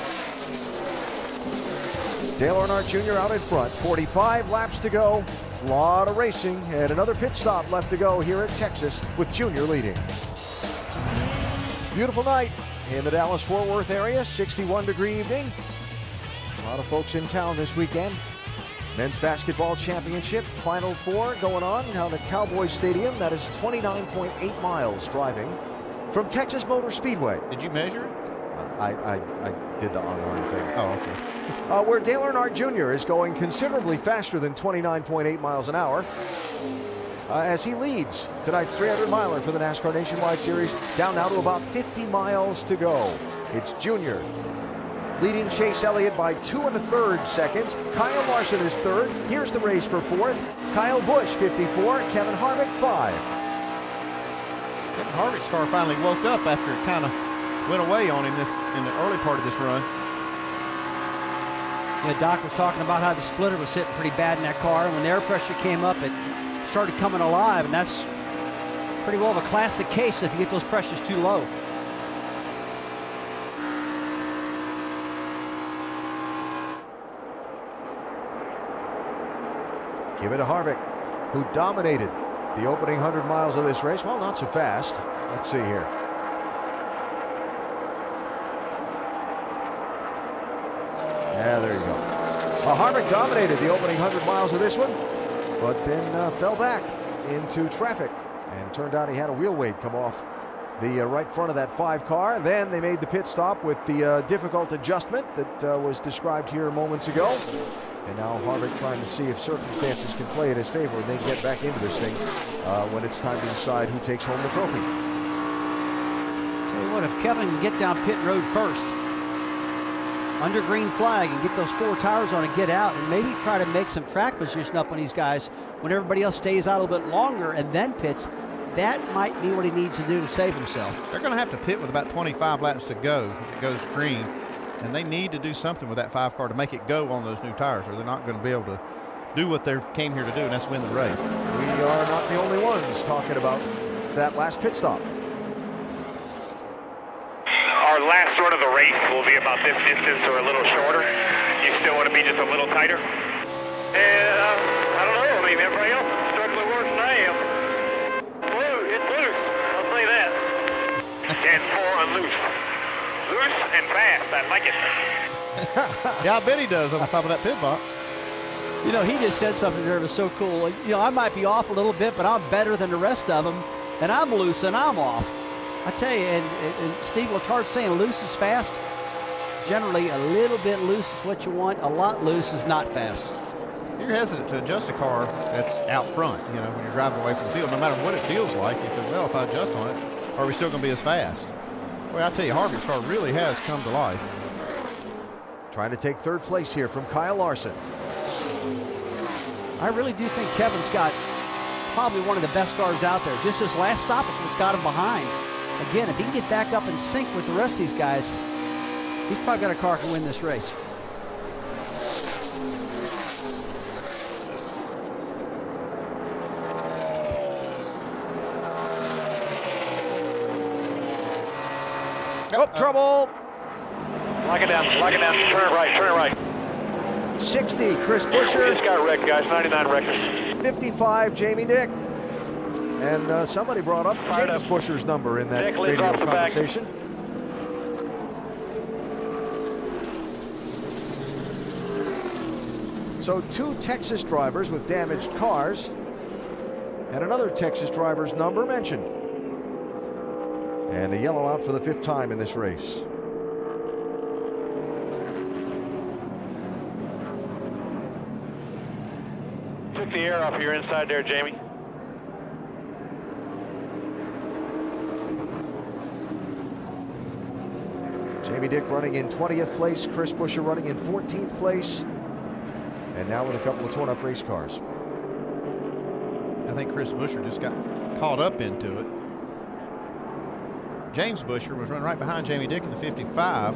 [SPEAKER 2] Dale Earnhardt Jr. out in front. 45 laps to go. A lot of racing and another pit stop left to go here at Texas with Junior leading. Beautiful night in the Dallas-Fort Worth area. 61-degree evening. A lot of folks in town this weekend. Men's basketball championship, Final Four going on down at Cowboys Stadium. That is 29.8 miles driving from Texas Motor Speedway.
[SPEAKER 3] Did you measure it?
[SPEAKER 2] I did the online thing.
[SPEAKER 3] Oh, okay.
[SPEAKER 2] Where Dale Earnhardt Jr. is going considerably faster than 29.8 miles an hour as he leads tonight's 300-miler for the NASCAR Nationwide Series, down now to about 50 miles to go. It's Junior leading Chase Elliott by 2 1/3 seconds. Kyle Larson is third. Here's the race for fourth. Kyle Busch, 54. Kevin Harvick, 5.
[SPEAKER 3] Kevin Harvick's car finally woke up after it kind of went away on him in the early part of this run.
[SPEAKER 4] Yeah, Doc was talking about how the splitter was sitting pretty bad in that car. And when the air pressure came up, it started coming alive. And that's pretty well of a classic case if you get those pressures too low.
[SPEAKER 2] Give it to Harvick, who dominated the opening 100 miles of this race. Well, not so fast. Let's see here. Yeah, there you go. Harvick dominated the opening 100 miles of this one, but then fell back into traffic. And turned out he had a wheel weight come off the right front of that 5 car. Then they made the pit stop with the difficult adjustment that was described here moments ago. And now Harvick trying to see if circumstances can play in his favor and then get back into this thing when it's time to decide who takes home the trophy.
[SPEAKER 4] Tell you what, if Kevin can get down pit road first, under green flag, and get those 4 tires on and get out, and maybe try to make some track position up on these guys when everybody else stays out a little bit longer and then pits, that might be what he needs to do to save himself.
[SPEAKER 3] They're going to have to pit with about 25 laps to go if it goes green. And they need to do something with that 5 car to make it go on those new tires, or they're not going to be able to do what they came here to do, and that's win the race.
[SPEAKER 2] We are not the only ones talking about that last pit stop.
[SPEAKER 1] Our last sort of the race will be about this distance or a little shorter. You still want to be just a little tighter? And I don't know. I mean, everybody else is struggling worse than I am. It's loose. I'll say that. And 4 on loose. Loose and fast. I like it.
[SPEAKER 3] Yeah, I bet he does on top of that pit box.
[SPEAKER 4] You know, he just said something there that was so cool. You know, I might be off a little bit, but I'm better than the rest of them, and I'm loose and I'm off. I tell you, and Steve Letard's saying loose is fast. Generally, a little bit loose is what you want. A lot loose is not fast.
[SPEAKER 3] You're hesitant to adjust a car that's out front, you know, when you're driving away from the field. No matter what it feels like, you think, well, if I adjust on it, are we still going to be as fast? Well, I tell you, Harvick's car really has come to life.
[SPEAKER 2] Trying to take 3rd place here from Kyle Larson.
[SPEAKER 4] I really do think Kevin's got probably one of the best cars out there. Just his last stop is what's got him behind. Again, if he can get back up in sync with the rest of these guys, he's probably got a car that can win this race.
[SPEAKER 2] Oh, trouble.
[SPEAKER 1] Lock it down, turn it right.
[SPEAKER 2] 60, Chris
[SPEAKER 1] We
[SPEAKER 2] Buescher.
[SPEAKER 1] just got wrecked, guys, 99 wreckers.
[SPEAKER 2] 55, Jamie Dick. And somebody brought up
[SPEAKER 1] Fired
[SPEAKER 2] James
[SPEAKER 1] up.
[SPEAKER 2] Buescher's number in that
[SPEAKER 1] Dick, lead
[SPEAKER 2] radio
[SPEAKER 1] off the back.
[SPEAKER 2] conversation. So 2 Texas drivers with damaged cars and another Texas driver's number mentioned. And a yellow out for the 5th time in this race.
[SPEAKER 1] Took the air off your inside there, Jamie.
[SPEAKER 2] Jamie Dick running in 20th place, Chris Buescher running in 14th place, and now with a couple of torn-up race cars.
[SPEAKER 3] I think Chris Buescher just got caught up into it. James Buescher was running right behind Jamie Dick in the 55.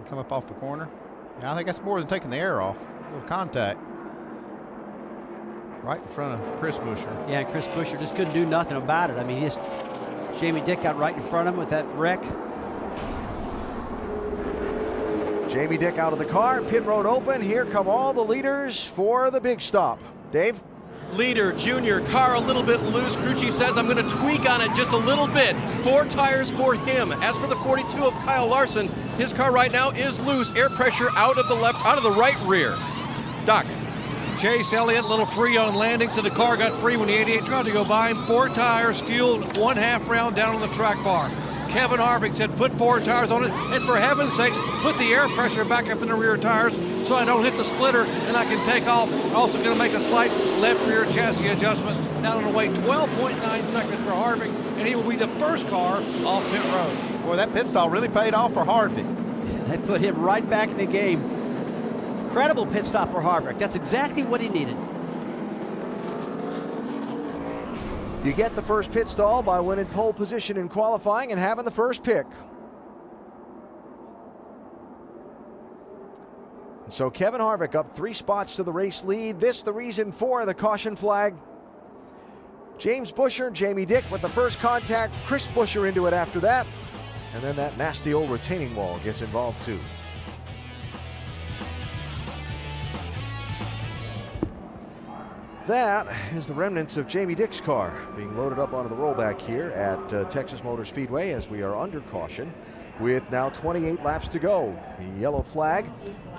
[SPEAKER 3] come up off the corner. Yeah, I think that's more than taking the air off. A little contact. Right in front of Chris Buescher.
[SPEAKER 4] Yeah, and Chris Buescher just couldn't do nothing about it. I mean, Jamie Dick got right in front of him with that wreck.
[SPEAKER 2] Jamie Dick out of the car, pit road open. Here come all the leaders for the big stop. Dave?
[SPEAKER 6] Leader, Junior, car a little bit loose. Crew chief says, I'm going to tweak on it just a little bit. 4 tires for him. As for the 42 of Kyle Larson, his car right now is loose. Air pressure out of the right rear. Doc.
[SPEAKER 5] Chase Elliott, a little free on landing, so the car got free when the 88 tried to go by him. 4 tires, fueled 1/2 round down on the track bar. Kevin Harvick said put 4 tires on it, and for heaven's sakes, put the air pressure back up in the rear tires so I don't hit the splitter and I can take off. Also going to make a slight left rear chassis adjustment down on the way. 12.9 seconds for Harvick, and he will be the first car off pit road.
[SPEAKER 3] Boy, that pit stall really paid off for Harvick.
[SPEAKER 4] That put him right back in the game. Incredible pit stop for Harvick. That's exactly what he needed.
[SPEAKER 2] You get the first pit stall by winning pole position in qualifying and having the first pick. And so Kevin Harvick up 3 spots to the race lead. This the reason for the caution flag. James Buescher, Jamie Dick with the first contact. Chris Buescher into it after that. And then that nasty old retaining wall gets involved too. That is the remnants of Jamie Dick's car being loaded up onto the rollback here at Texas Motor Speedway as we are under caution with now 28 laps to go. The yellow flag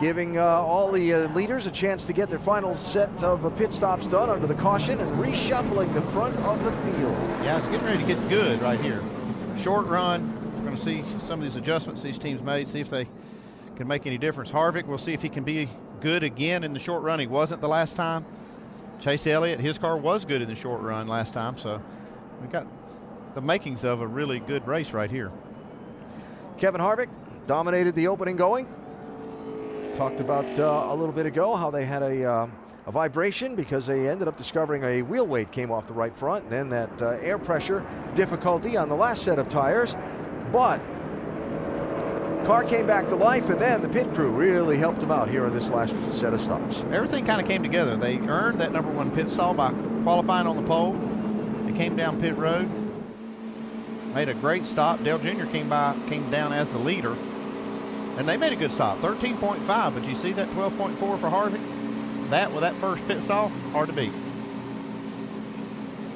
[SPEAKER 2] giving all the leaders a chance to get their final set of pit stops done under the caution and reshuffling the front of the field.
[SPEAKER 3] Yeah, it's getting ready to get good right here. Short run. We're going to see some of these adjustments these teams made, see if they can make any difference. Harvick, we'll see if he can be good again in the short run. He wasn't the last time. Chase Elliott, his car was good in the short run last time, so we got the makings of a really good race right here.
[SPEAKER 2] Kevin Harvick dominated the opening going. Talked about a little bit ago how they had a vibration because they ended up discovering a wheel weight came off the right front, and then that air pressure difficulty on the last set of tires. But car came back to life, and then the pit crew really helped them out here in this last set of stops.
[SPEAKER 3] Everything kind of came together. They earned that #1 pit stall by qualifying on the pole. They came down pit road, made a great stop. Dale Jr. came down as the leader, and they made a good stop, 13.5. But you see that 12.4 for Harvick? That with that first pit stall, hard to beat.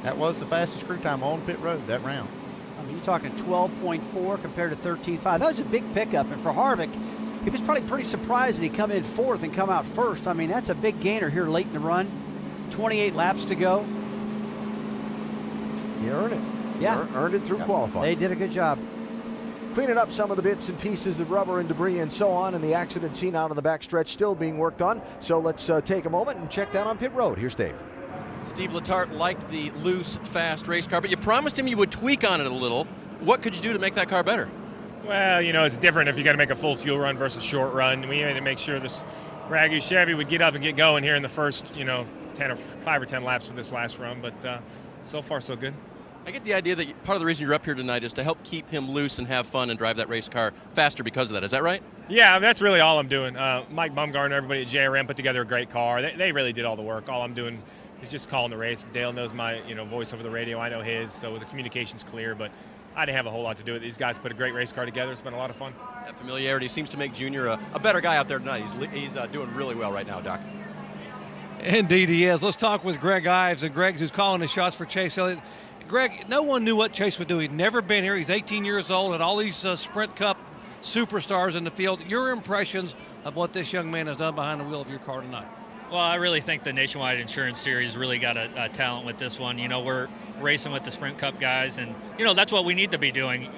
[SPEAKER 3] That was the fastest crew time on pit road that round.
[SPEAKER 4] I mean, you're talking 12.4 compared to 13.5. That was a big pickup, and for Harvick, he was probably pretty surprised that he come in 4th and come out 1st. I mean, that's a big gainer here late in the run. 28 laps to go.
[SPEAKER 2] He earned it.
[SPEAKER 4] Yeah.
[SPEAKER 2] Earned it through qualifying.
[SPEAKER 4] They did a good job.
[SPEAKER 2] Cleaning up some of the bits and pieces of rubber and debris and so on, and the accident scene out on the backstretch still being worked on. So let's take a moment and check down on pit road. Here's Dave.
[SPEAKER 6] Steve Letarte liked the loose, fast race car, but you promised him you would tweak on it a little. What could you do to make that car better?
[SPEAKER 11] Well, you know, it's different if you got to make a full fuel run versus short run. We had to make sure this Ragu Chevy would get up and get going here in the first, 5 or 10 laps for this last run, but so far so good.
[SPEAKER 6] I get the idea that part of the reason you're up here tonight is to help keep him loose and have fun and drive that race car faster because of that. Is that right?
[SPEAKER 11] Yeah, that's really all I'm doing. Mike Bumgarner, everybody at JRM put together a great car. They really did all the work. All I'm doing is just calling the race. Dale knows my voice over the radio. I know his, so the communication's clear, but I didn't have a whole lot to do with it. These guys put a great race car together. It's been a lot of fun.
[SPEAKER 6] That familiarity seems to make Junior a better guy out there tonight. He's doing really well right now, Doc.
[SPEAKER 5] Indeed he is. Let's talk with Greg Ives, and Greg's who's calling the shots for Chase Elliott. Greg, no one knew what Chase would do. He'd never been here. He's 18 years old, and all these Sprint Cup superstars in the field. Your impressions of what this young man has done behind the wheel of your car tonight?
[SPEAKER 12] Well, I really think the Nationwide Insurance Series really got a talent with this one. We're racing with the Sprint Cup guys, and that's what we need to be doing.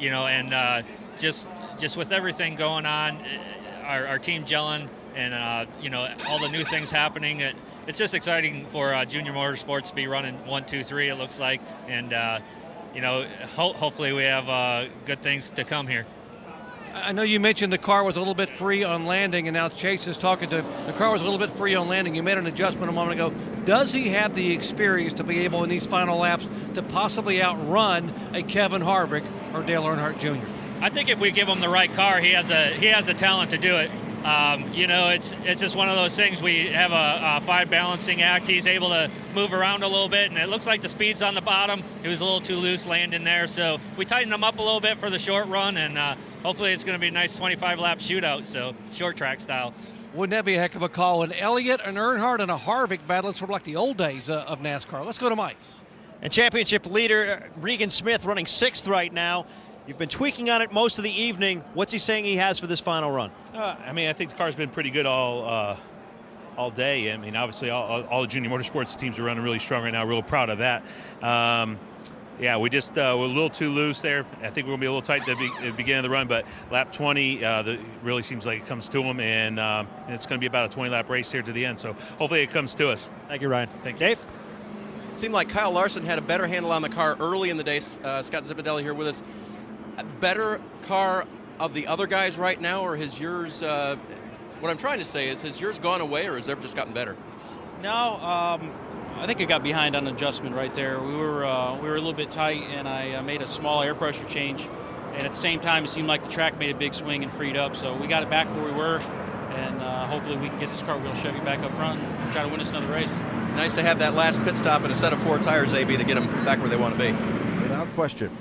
[SPEAKER 12] And just with everything going on, our team gelling, and all the new things happening. It's just exciting for Junior Motorsports to be running 1, 2, 3. It looks like, and hopefully we have good things to come here.
[SPEAKER 5] I know you mentioned the car was a little bit free on landing, and now Chase is talking to the car was a little bit free on landing. You made an adjustment a moment ago. Does he have the experience to be able in these final laps to possibly outrun a Kevin Harvick or Dale Earnhardt Jr.?
[SPEAKER 12] I think if we give him the right car, he has a talent to do it. It's just one of those things. We have a 5 balancing act. He's able to move around a little bit, and it looks like the speed's on the bottom. It was a little too loose landing there, so we tightened him up a little bit for the short run, and hopefully it's going to be a nice 25-lap shootout, so short track style.
[SPEAKER 5] Wouldn't that be a heck of a call? An Elliott, an Earnhardt, and a Harvick battle. It's sort of like the old days of NASCAR. Let's go to Mike.
[SPEAKER 7] And championship leader Regan Smith running 6th right now. You've been tweaking on it most of the evening. What's he saying he has for this final run?
[SPEAKER 13] I think the car's been pretty good all day. I mean, obviously, all the junior motorsports teams are running really strong right now. Real proud of that. We just we're a little too loose there. I think we're going to be a little tight at the beginning of the run, but lap 20 really seems like it comes to them, and it's going to be about a 20-lap race here to the end. So hopefully it comes to us.
[SPEAKER 7] Thank you, Ryan.
[SPEAKER 13] Thank you.
[SPEAKER 7] Dave?
[SPEAKER 6] It seemed like Kyle Larson had a better handle on the car early in the day. Scott Zipadelli here with us. A better car of the other guys right now, or has yours, what I'm trying to say is, has yours gone away, or has it just gotten better?
[SPEAKER 14] No, I think it got behind on adjustment right there. We were a little bit tight, and I made a small air pressure change, and at the same time it seemed like the track made a big swing and freed up, so we got it back where we were, and hopefully we can get this cartwheel Chevy back up front and try to win us another race.
[SPEAKER 6] Nice to have that last pit stop and a set of 4 tires, AB, to get them back where they want to be.
[SPEAKER 2] Without question.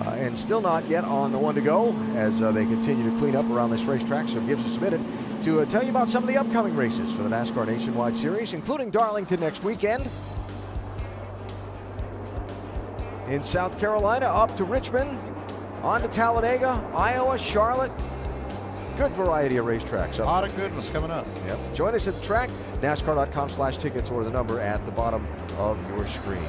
[SPEAKER 2] And still not yet on the one to go as they continue to clean up around this racetrack. So it gives us a minute to tell you about some of the upcoming races for the NASCAR Nationwide Series, including Darlington next weekend. In South Carolina, up to Richmond, on to Talladega, Iowa, Charlotte. Good variety of racetracks.
[SPEAKER 3] A lot of good ones coming up.
[SPEAKER 2] Yep. Join us at the track, NASCAR.com/tickets, or the number at the bottom of your screen.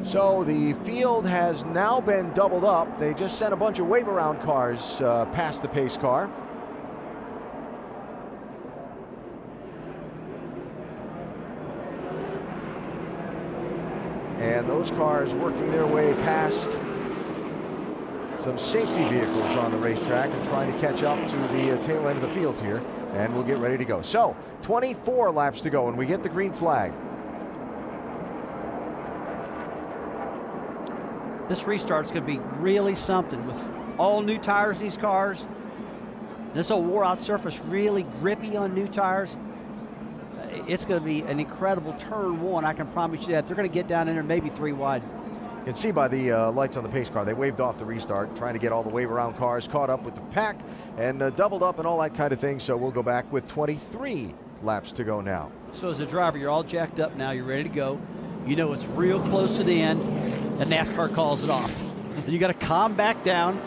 [SPEAKER 2] So the field has now been doubled up. They just sent a bunch of wave-around cars past the pace car. And those cars working their way past some safety vehicles on the racetrack and trying to catch up to the tail end of the field here. And we'll get ready to go. So 24 laps to go and we get the green flag.
[SPEAKER 4] This restart's going to be really something with all new tires in these cars. This old wore-out surface really grippy on new tires. It's going to be an incredible turn one, I can promise you that. They're going to get down in there maybe 3 wide.
[SPEAKER 2] You can see by the lights on the pace car, they waved off the restart, trying to get all the wave-around cars caught up with the pack and doubled up and all that kind of thing. So we'll go back with 23 laps to go now.
[SPEAKER 4] So as a driver, you're all jacked up now. You're ready to go. You know it's real close to the end, and NASCAR calls it off. And you got to calm back down.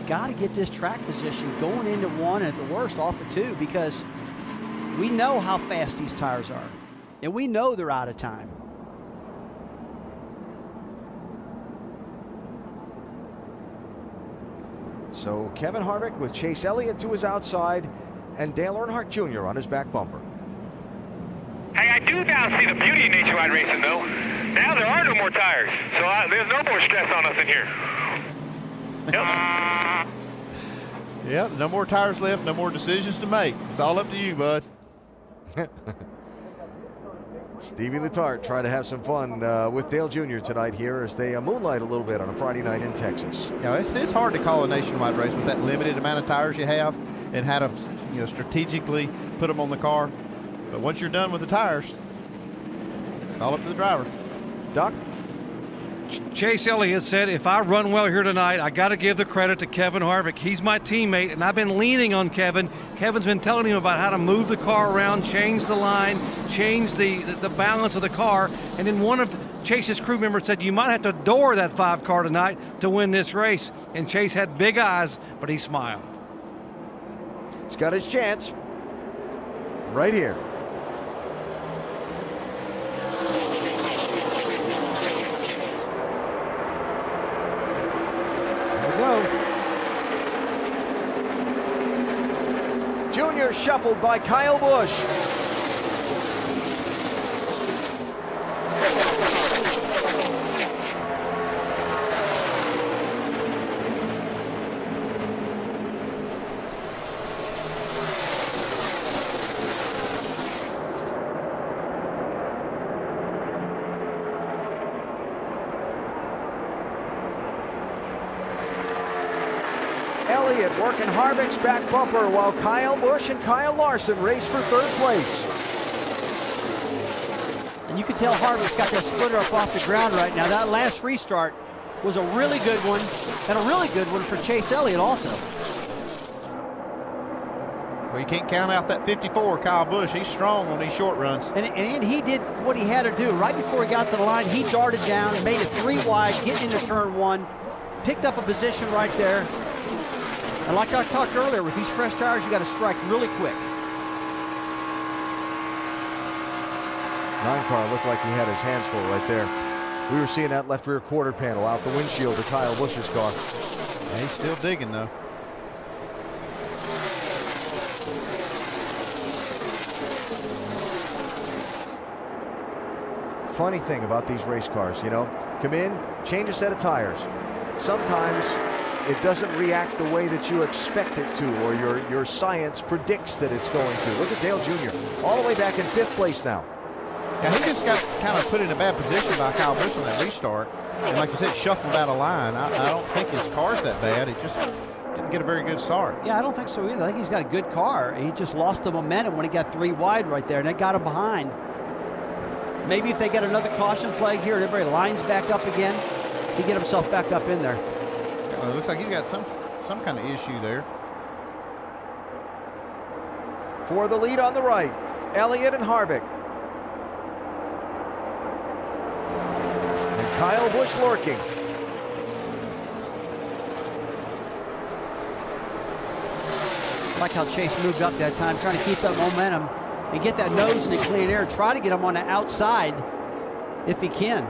[SPEAKER 4] Got to get this track position going into 1 and at the worst off of 2, because we know how fast these tires are, and we know they're out of time.
[SPEAKER 2] So Kevin Harvick with Chase Elliott to his outside and Dale Earnhardt Jr. on his back bumper.
[SPEAKER 1] Hey, I do now see the beauty of nationwide racing, though. Now there are no more tires, so there's no more stress on us in here. Yep.
[SPEAKER 3] Yeah, no more tires left, no more decisions to make. It's all up to you, bud.
[SPEAKER 2] Stevie Letarte trying to have some fun with Dale Jr. tonight here as they moonlight a little bit on a Friday night in Texas.
[SPEAKER 3] You know, it's hard to call a nationwide race with that limited amount of tires you have and how to, you know, strategically put them on the car. But once you're done with the tires, it's all up to the driver.
[SPEAKER 2] Doc?
[SPEAKER 5] Chase Elliott said, if I run well here tonight, I got to give the credit to Kevin Harvick. He's my teammate, and I've been leaning on Kevin. Kevin's been telling him about how to move the car around, change the line, change the balance of the car. And then one of Chase's crew members said, you might have to door that 5 car tonight to win this race. And Chase had big eyes, but he smiled.
[SPEAKER 2] He's got his chance right here. Junior shuffled by Kyle Busch. working Harvick's back bumper while Kyle Busch and Kyle Larson race for third place.
[SPEAKER 4] And you can tell Harvick's got that splitter up off the ground right now. That last restart was a really good one, and a really good one for Chase Elliott also.
[SPEAKER 3] Well, you can't count out that 54, Kyle Busch. He's strong on these short runs.
[SPEAKER 4] And he did what he had to do. Right before he got to the line, he darted down, made it 3 wide, getting into turn 1, picked up a position right there. And like I talked earlier, with these fresh tires, you got to strike really quick.
[SPEAKER 2] 9 car looked like he had his hands full right there. We were seeing that left rear quarter panel out the windshield of Kyle Busch's car.
[SPEAKER 3] Yeah, he's still digging, though.
[SPEAKER 2] Funny thing about these race cars, you know, come in, change a set of tires. Sometimes it doesn't react the way that you expect it to, or your science predicts that it's going to. Look at Dale Jr. all the way back in 5th place now.
[SPEAKER 3] Yeah, he just got kind of put in a bad position by Kyle Busch on that restart. And like you said, shuffled out of line. I don't think his car's that bad. He just didn't get a very good start.
[SPEAKER 4] Yeah, I don't think so either. I think he's got a good car. He just lost the momentum when he got 3 wide right there, and that got him behind. Maybe if they get another caution flag here and everybody lines back up again, he get himself back up in there.
[SPEAKER 3] Well, it looks like he's got some kind of issue there.
[SPEAKER 2] For the lead on the right, Elliott and Harvick. And Kyle Busch lurking.
[SPEAKER 4] I like how Chase moved up that time, trying to keep that momentum and get that nose in the clean air and try to get him on the outside if he can.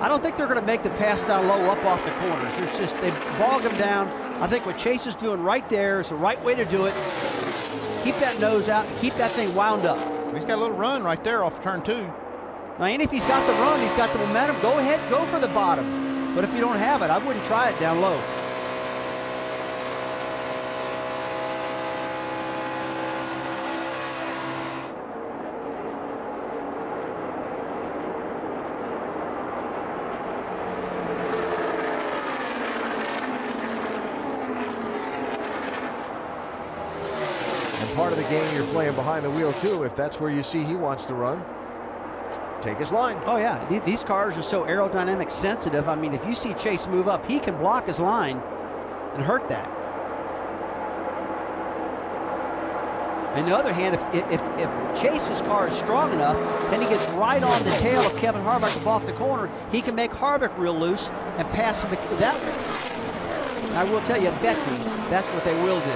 [SPEAKER 4] I don't think they're going to make the pass down low up off the corners. It's just they bog him down. I think what Chase is doing right there is the right way to do it. Keep that nose out and keep that thing wound up.
[SPEAKER 3] He's got a little run right there off turn 2.
[SPEAKER 4] Now, and if he's got the run, he's got the momentum, go ahead, go for the bottom. But if you don't have it, I wouldn't try it down low.
[SPEAKER 2] Part of the game you're playing behind the wheel too. If that's where you see he wants to run, take his line.
[SPEAKER 4] Oh yeah, these cars are so aerodynamic sensitive. I mean, if you see Chase move up, he can block his line and hurt that. On the other hand, if Chase's car is strong enough and he gets right on the tail of Kevin Harvick up off the corner, he can make Harvick real loose and pass him that way. I will tell you, veteran, that's what they will do.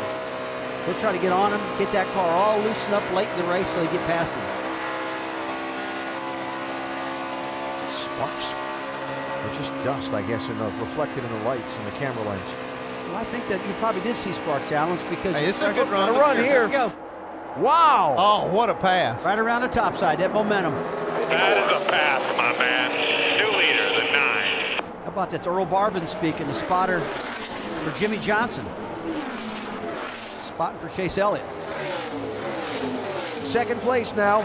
[SPEAKER 4] They'll try to get on him, get that car all loosened up late in the race so they get past him.
[SPEAKER 2] Sparks. Or just dust, I guess, reflected in the lights and the camera lens.
[SPEAKER 4] Well, I think that you probably did see sparks, Allen, because
[SPEAKER 3] hey, this is a good run.
[SPEAKER 2] A run here.
[SPEAKER 4] Go.
[SPEAKER 2] Wow.
[SPEAKER 3] Oh, what a pass.
[SPEAKER 4] Right around the top side, that momentum.
[SPEAKER 1] That is a pass, my man. 2 liters and 9.
[SPEAKER 4] How about that's Earl Barbin speaking, the spotter for Jimmy Johnson. Spotting for Chase Elliott.
[SPEAKER 2] 2nd place now.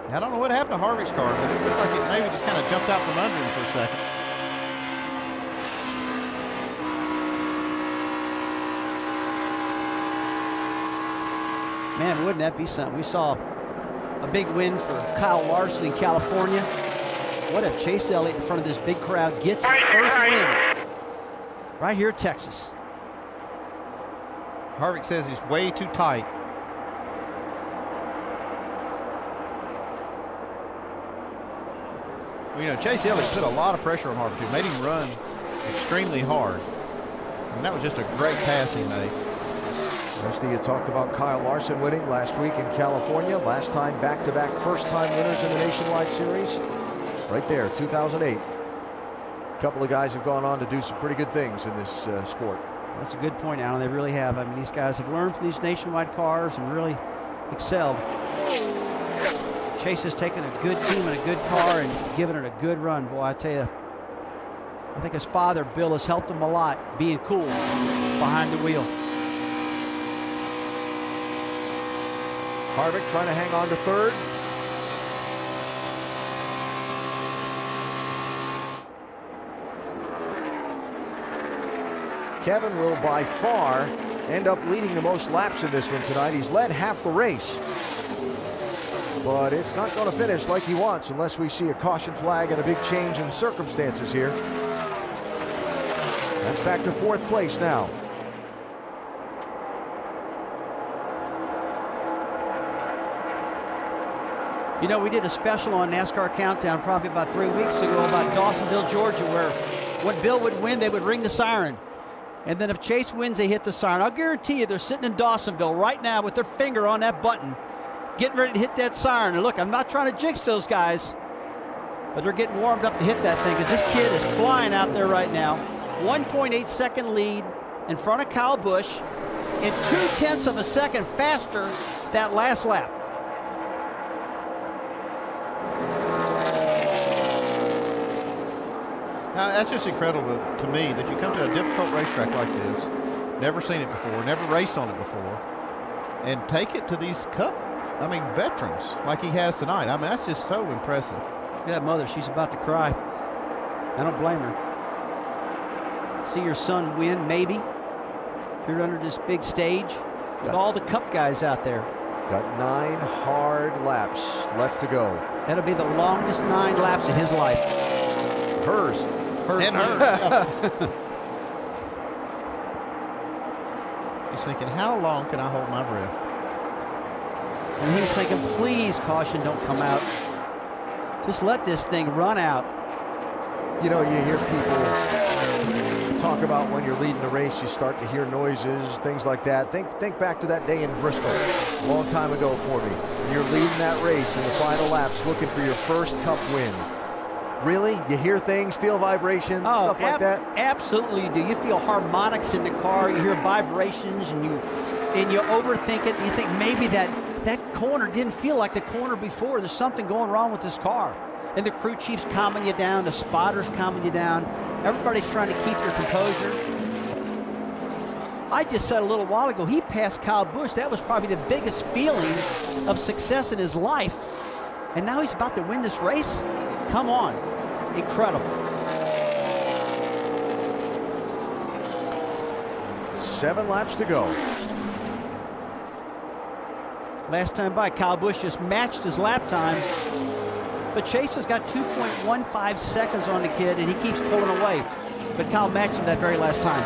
[SPEAKER 3] I don't know what happened to Harvick's car, but it looked like it maybe just kind of jumped out from under him for a second.
[SPEAKER 4] Man, wouldn't that be something? We saw a big win for Kyle Larson in California. What if Chase Elliott in front of this big crowd gets the first win? Right here at Texas.
[SPEAKER 3] Harvick says he's way too tight. Well, you know, Chase Elliott put a lot of pressure on Harvick, made him run extremely hard. And that was just a great pass he made.
[SPEAKER 2] Rusty, you talked about Kyle Larson winning last week in California. Last time back-to-back first-time winners in the Nationwide Series. Right there, 2008. A couple of guys have gone on to do some pretty good things in this sport.
[SPEAKER 4] That's a good point, Alan. They really have. I mean, these guys have learned from these Nationwide cars and really excelled. Chase has taken a good team and a good car and given it a good run. Boy, I tell you, I think his father, Bill, has helped him a lot being cool behind the wheel.
[SPEAKER 2] Harvick trying to hang on to 3rd. Kevin will by far end up leading the most laps in this one tonight. He's led half the race. But it's not going to finish like he wants unless we see a caution flag and a big change in circumstances here. That's back to 4th place now.
[SPEAKER 4] You know, we did a special on NASCAR Countdown probably about 3 weeks ago about Dawsonville, Georgia, where when Bill would win, they would ring the siren. And then if Chase wins, they hit the siren. I'll guarantee you they're sitting in Dawsonville right now with their finger on that button, getting ready to hit that siren. And look, I'm not trying to jinx those guys, but they're getting warmed up to hit that thing because this kid is flying out there right now. 1.8 second lead in front of Kyle Busch, and 0.2 of a second faster that last lap.
[SPEAKER 3] Now, that's just incredible to me that you come to a difficult racetrack like this, never seen it before, never raced on it before, and take it to these veterans like he has tonight. I mean, that's just so impressive.
[SPEAKER 4] Look at that mother, she's about to cry. I don't blame her. See your son win, maybe, here under this big stage with all the Cup guys out there.
[SPEAKER 2] Got 9 hard laps left to go.
[SPEAKER 4] That'll be the longest 9 laps of his life.
[SPEAKER 2] Hers.
[SPEAKER 3] And her. He's thinking, how long can I hold my breath?
[SPEAKER 4] And he's thinking, please, caution, don't come out. Just let this thing run out.
[SPEAKER 2] You know, you hear people talk about when you're leading the race, you start to hear noises, things like that. Think back to that day in Bristol, a long time ago for me. You're leading that race in the final laps, looking for your first Cup win. Really? You hear things, feel vibrations, stuff like that?
[SPEAKER 4] Absolutely you do. You feel harmonics in the car, you hear vibrations, and you overthink it, and you think maybe that corner didn't feel like the corner before. There's something going wrong with this car. And the crew chief's calming you down, the spotter's calming you down. Everybody's trying to keep your composure. I just said a little while ago, he passed Kyle Busch. That was probably the biggest feeling of success in his life. And now he's about to win this race? Come on. Incredible.
[SPEAKER 2] 7 laps to go.
[SPEAKER 4] Last time by, Kyle Busch just matched his lap time. But Chase has got 2.15 seconds on the kid, and he keeps pulling away. But Kyle matched him that very last time.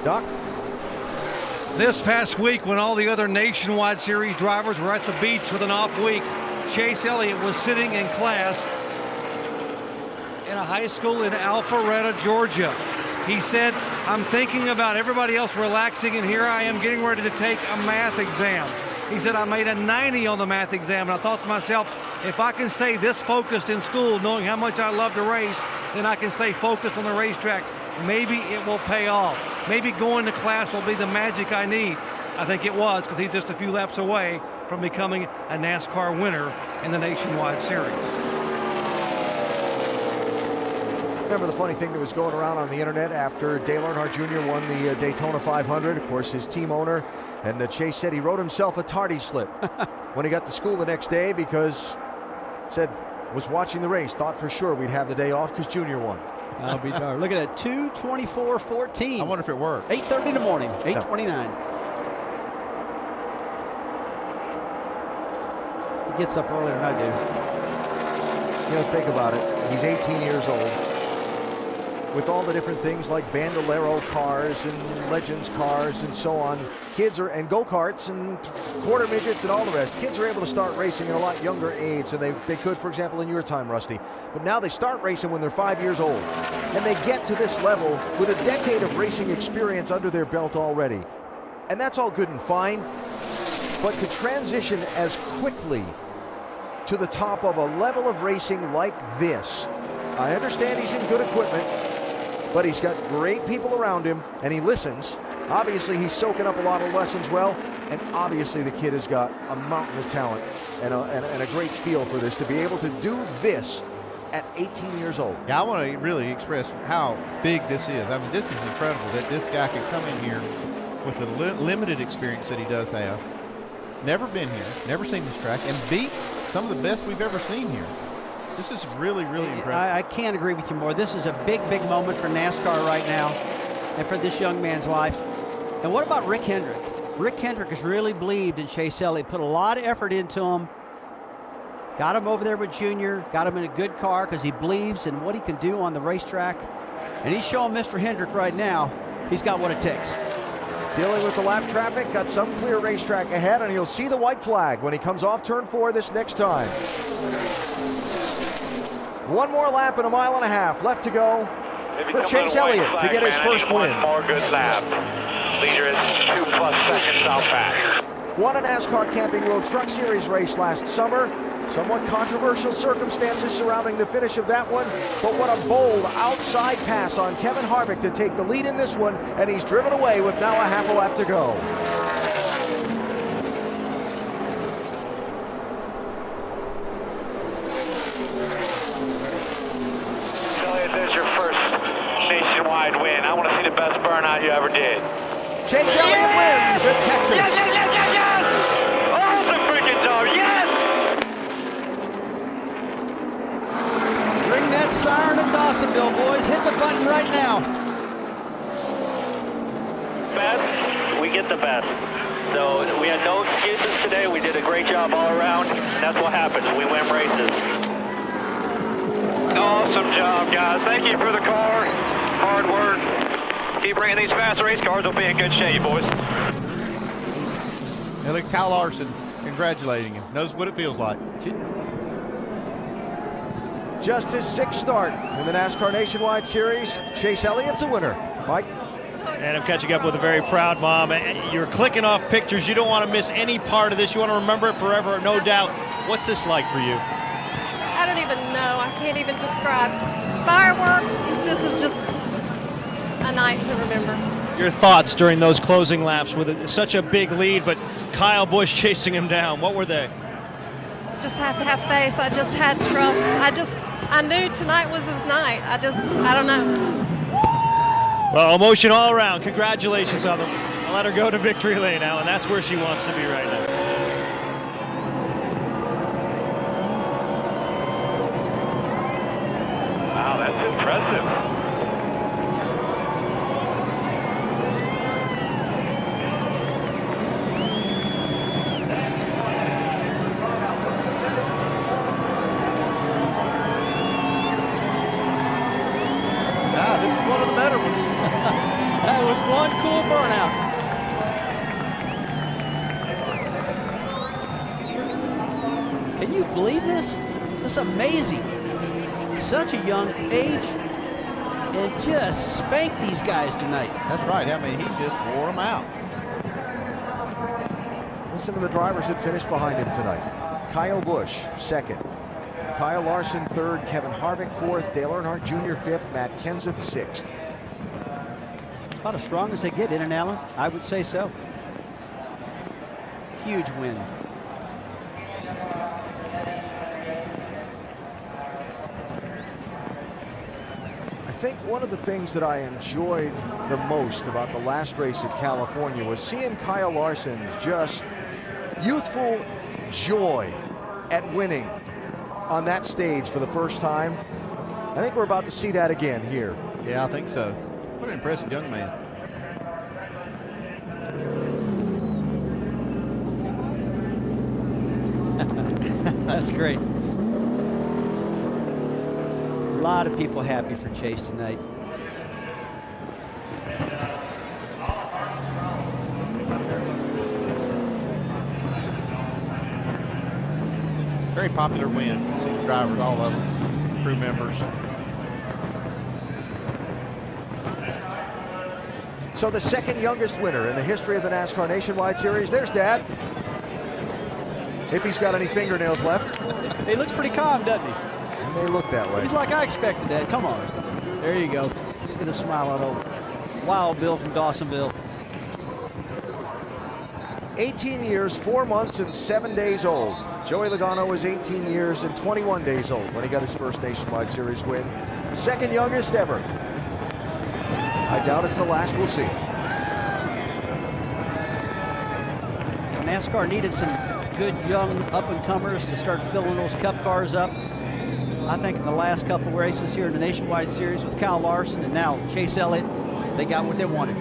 [SPEAKER 2] Doc?
[SPEAKER 5] This past week, when all the other Nationwide Series drivers were at the beach with an off week, Chase Elliott was sitting in class in a high school in Alpharetta, Georgia. He said, I'm thinking about everybody else relaxing, and here I am getting ready to take a math exam. He said, I made a 90 on the math exam, and I thought to myself, if I can stay this focused in school, knowing how much I love to race, then I can stay focused on the racetrack. Maybe it will pay off. Maybe going to class will be the magic I need. I think it was, because he's just a few laps away from becoming a NASCAR winner in the Nationwide Series.
[SPEAKER 2] Remember the funny thing that was going around on the internet after Dale Earnhardt Jr. won the Daytona 500? Of course, his team owner, and Chase said he wrote himself a tardy slip when he got to school the next day because, said, was watching the race, thought for sure we'd have the day off because Junior won.
[SPEAKER 4] I'll be darned. Look at that, 2:24:14.
[SPEAKER 3] I wonder if it worked.
[SPEAKER 4] 8:30 in the morning, 8:29. He gets up earlier than I do.
[SPEAKER 2] You know, think about it. He's 18 years old. With all the different things like Bandolero cars and Legends cars and so on, kids are, and go-karts and quarter midgets and all the rest, kids are able to start racing at a lot younger age than they could, for example, in your time, Rusty. But now they start racing when they're 5 years old. And they get to this level with a decade of racing experience under their belt already. And that's all good and fine. But to transition as quickly to the top of a level of racing like this, I understand he's in good equipment, but he's got great people around him, and he listens. Obviously, he's soaking up a lot of lessons well, and obviously the kid has got a mountain of talent and a great feel for this, to be able to do this at 18 years old.
[SPEAKER 3] Yeah, I want to really express how big this is. I mean, this is incredible that this guy can come in here with the limited experience that he does have, never been here, never seen this track, and beat some of the best we've ever seen here. This is really, really impressive.
[SPEAKER 4] I can't agree with you more. This is a big, big moment for NASCAR right now and for this young man's life. And what about Rick Hendrick? Rick Hendrick has really believed in Chase Elliott, put a lot of effort into him, got him over there with Junior, got him in a good car because he believes in what he can do on the racetrack. And he's showing Mr. Hendrick right now he's got what it takes.
[SPEAKER 2] Dealing with the lap traffic, got some clear racetrack ahead, and he'll see the white flag when he comes off turn 4 this next time. One more lap and a mile and a half left to go for Chase Elliott to get his first win.
[SPEAKER 1] One more good lap. Leader is 2+ seconds out back.
[SPEAKER 2] Won a NASCAR Camping World Truck Series race last summer. Somewhat controversial circumstances surrounding the finish of that one, but what a bold outside pass on Kevin Harvick to take the lead in this one, and he's driven away with now a half a lap to go.
[SPEAKER 1] Elliott, there's your first nationwide win. I want to see the best burnout you ever did.
[SPEAKER 2] Chase Elliott wins at Texas.
[SPEAKER 1] Yes! Oh, the freaking dog, yes!
[SPEAKER 4] Ring that siren in Dawsonville, boys. Hit the button right now.
[SPEAKER 1] Best, we get the best. So we had no excuses today. We did a great job all around. That's what happens. We win races. Awesome job, guys. Thank you for the car. Hard work. Keep bringing these fast race cars. We'll be in good shape, boys.
[SPEAKER 3] And look, Kyle Larson congratulating him. Knows what it feels like.
[SPEAKER 2] Just his 6th start in the NASCAR Nationwide Series. Chase Elliott's a winner. Mike?
[SPEAKER 7] And I'm catching up with a very proud mom. You're clicking off pictures. You don't want to miss any part of this. You want to remember it forever, no doubt. What's this like for you?
[SPEAKER 15] I don't even know. I can't even describe. Fireworks, this is just a night to remember.
[SPEAKER 7] Your thoughts during those closing laps with such a big lead, but Kyle Busch chasing him down. What were they?
[SPEAKER 15] Just have to have faith. I just had trust. I knew tonight was his night. I don't know.
[SPEAKER 7] Well, emotion all around. Congratulations on them. I'll let her go to victory lane now, and that's where she wants to be right now.
[SPEAKER 1] Wow, that's impressive.
[SPEAKER 3] This is one of the better ones.
[SPEAKER 4] That was one cool burnout. Can you believe this? This is amazing. Such a young age and just spanked these guys tonight.
[SPEAKER 3] That's right. I mean, he just wore them out.
[SPEAKER 2] Listen to the drivers that finished behind him tonight. Kyle Busch, 2nd. Kyle Larson, 3rd. Kevin Harvick, 4th. Dale Earnhardt Jr., 5th. Matt Kenseth, 6th.
[SPEAKER 4] It's about as strong as they get, in and Allen. I would say so. Huge win.
[SPEAKER 2] I think one of the things that I enjoyed the most about the last race at California was seeing Kyle Larson's just youthful joy at winning on that stage for the first time. I think we're about to see that again here.
[SPEAKER 3] Yeah, I think so. What an impressive young man.
[SPEAKER 4] That's great. A lot of people happy for Chase tonight.
[SPEAKER 3] Very popular win. See the drivers, all of them, crew members.
[SPEAKER 2] So the 2nd youngest winner in the history of the NASCAR Nationwide Series. There's Dad. If he's got any fingernails left.
[SPEAKER 4] He looks pretty calm, doesn't he?
[SPEAKER 2] And they look that way.
[SPEAKER 4] He's like I expected, Dad. Come on. There you go. He's going to smile at old Wild Bill from Dawsonville.
[SPEAKER 2] 18 years, 4 months, and 7 days old. Joey Logano was 18 years and 21 days old when he got his first Nationwide Series win. 2nd youngest ever. I doubt it's the last we'll see.
[SPEAKER 4] NASCAR needed some good young up-and-comers to start filling those Cup cars up. I think in the last couple of races here in the Nationwide Series with Kyle Larson and now Chase Elliott, they got what they wanted.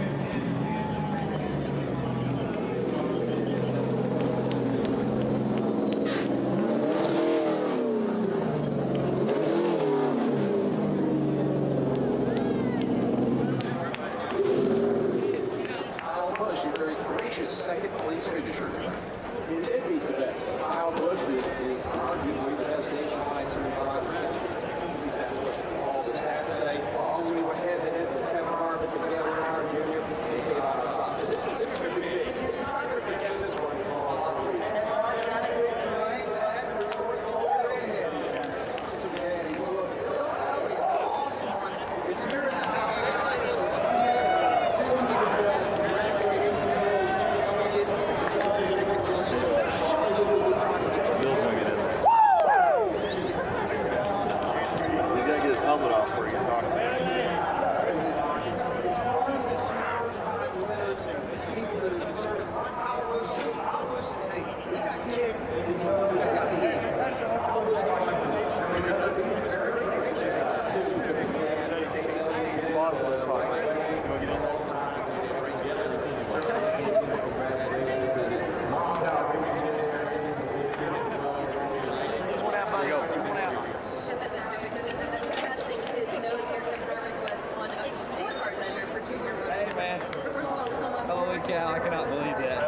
[SPEAKER 16] Second place finisher. He did beat the best. Kyle Busch is arguably the best nationwide certified. All the stats say, since we went head-to-head with Kevin Harvick and Kevin Harvick Jr., they came out on top. This is going to be big. He's not going to get this one. It's here in the house.
[SPEAKER 17] Helmet off where you can talk to me.
[SPEAKER 18] Holy cow, I cannot believe that.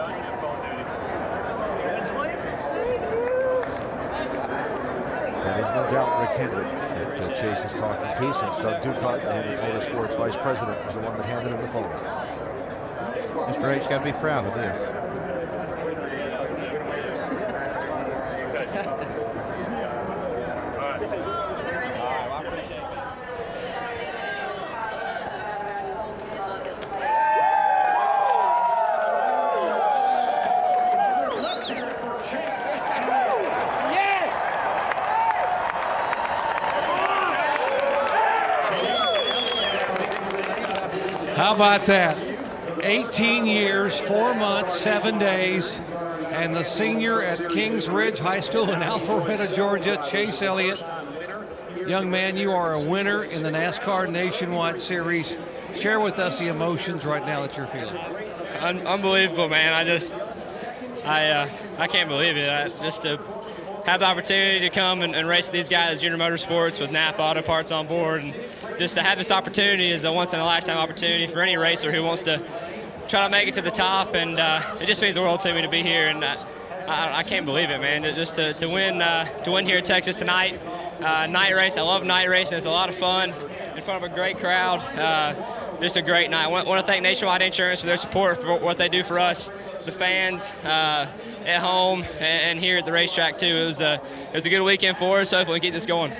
[SPEAKER 2] That is no doubt Rick Hendrick that Chase is talking to, since Doug Ducart, the Hendrick Motorsports Vice President, was the one that handed him the phone.
[SPEAKER 3] Mr. H got to be proud of this.
[SPEAKER 5] How about that? 18 years, 4 months, 7 days, and the senior at Kings Ridge High School in Alpharetta, Georgia, Chase Elliott. Young man, you are a winner in the NASCAR Nationwide Series. Share with us the emotions right now that you're feeling.
[SPEAKER 19] Unbelievable, man. I can't believe it. Just to have the opportunity to come and race with these guys, Junior Motorsports, with Napa Auto Parts on board, and just to have this opportunity is a once-in-a-lifetime opportunity for any racer who wants to try to make it to the top, and it just means the world to me to be here, and I can't believe it, man. Just to win here in Texas tonight, night race. I love night racing. It's a lot of fun in front of a great crowd. Just a great night. I want to thank Nationwide Insurance for their support, for what they do for us, the fans at home and here at the racetrack too. It was a good weekend for us. Hopefully we keep this going.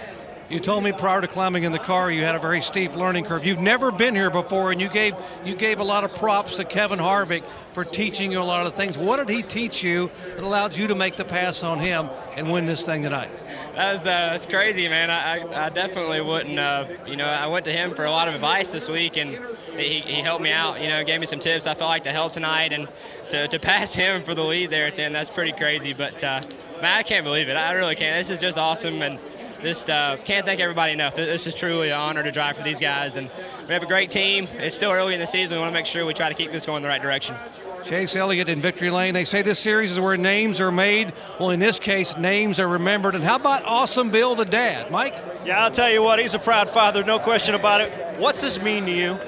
[SPEAKER 5] You told me prior to climbing in the car you had a very steep learning curve. You've never been here before, and you gave a lot of props to Kevin Harvick for teaching you a lot of things. What did he teach you that allowed you to make the pass on him and win this thing tonight?
[SPEAKER 19] That's crazy, man. I definitely wouldn't. I went to him for a lot of advice this week, and he helped me out. Gave me some tips I felt like to help tonight, and to pass him for the lead there at the end. That's pretty crazy, but man, I can't believe it. I really can't. This is just awesome, and just can't thank everybody enough. This is truly an honor to drive for these guys, and we have a great team. It's still early in the season. We want to make sure we try to keep this going in the right direction.
[SPEAKER 5] Chase Elliott in victory lane. They say this series is where names are made. Well, in this case, names are remembered. And how about Awesome Bill, the dad? Mike?
[SPEAKER 7] Yeah, I'll tell you what, he's a proud father, no question about it. What's this mean to you?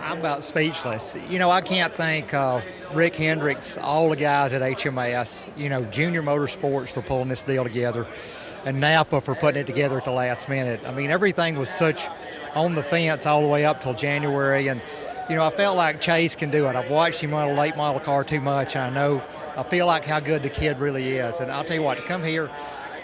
[SPEAKER 20] I'm about speechless. I can't thank Rick Hendricks, all the guys at HMS, Junior Motorsports for pulling this deal together, and Napa for putting it together at the last minute. I mean, everything was such on the fence all the way up till January, and I felt like Chase can do it. I've watched him run a late model car too much, and I feel like how good the kid really is. And I'll tell you what, to come here,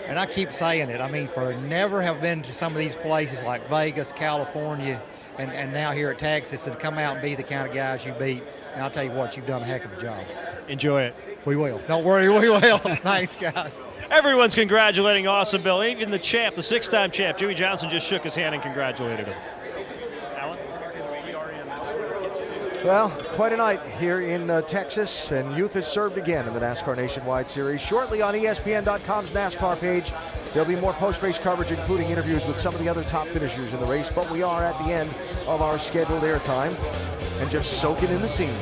[SPEAKER 20] and I keep saying it, I mean, for never have been to some of these places like Vegas, California, and now here at Texas, and come out and be the kind of guys you beat. And I'll tell you what, you've done a heck of a job.
[SPEAKER 7] Enjoy it.
[SPEAKER 20] We will. Don't worry, we will. Thanks, guys.
[SPEAKER 7] Everyone's congratulating Awesome Bill. Even the champ, the six-time champ, Jimmy Johnson, just shook his hand and congratulated him. Alan?
[SPEAKER 2] Well, quite a night here in Texas, and youth has served again in the NASCAR Nationwide Series. Shortly on ESPN.com's NASCAR page, There'll be more post-race coverage, including interviews with some of the other top finishers in the race, but we are at the end of our scheduled airtime and just soaking in the scene.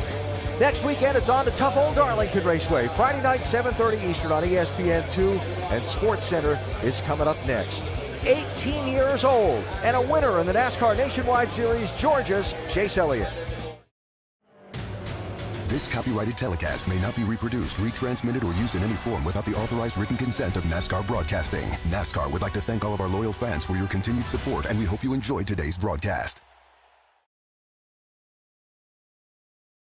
[SPEAKER 2] Next weekend, it's on to tough old Darlington Raceway. Friday night, 7:30 Eastern on ESPN2, and Sports Center is coming up next. 18 years old and a winner in the NASCAR Nationwide Series, Georgia's Chase Elliott.
[SPEAKER 19] This copyrighted telecast may not be reproduced, retransmitted, or used in any form without the authorized written consent of NASCAR Broadcasting. NASCAR would like to thank all of our loyal fans for your continued support, and we hope you enjoyed today's broadcast.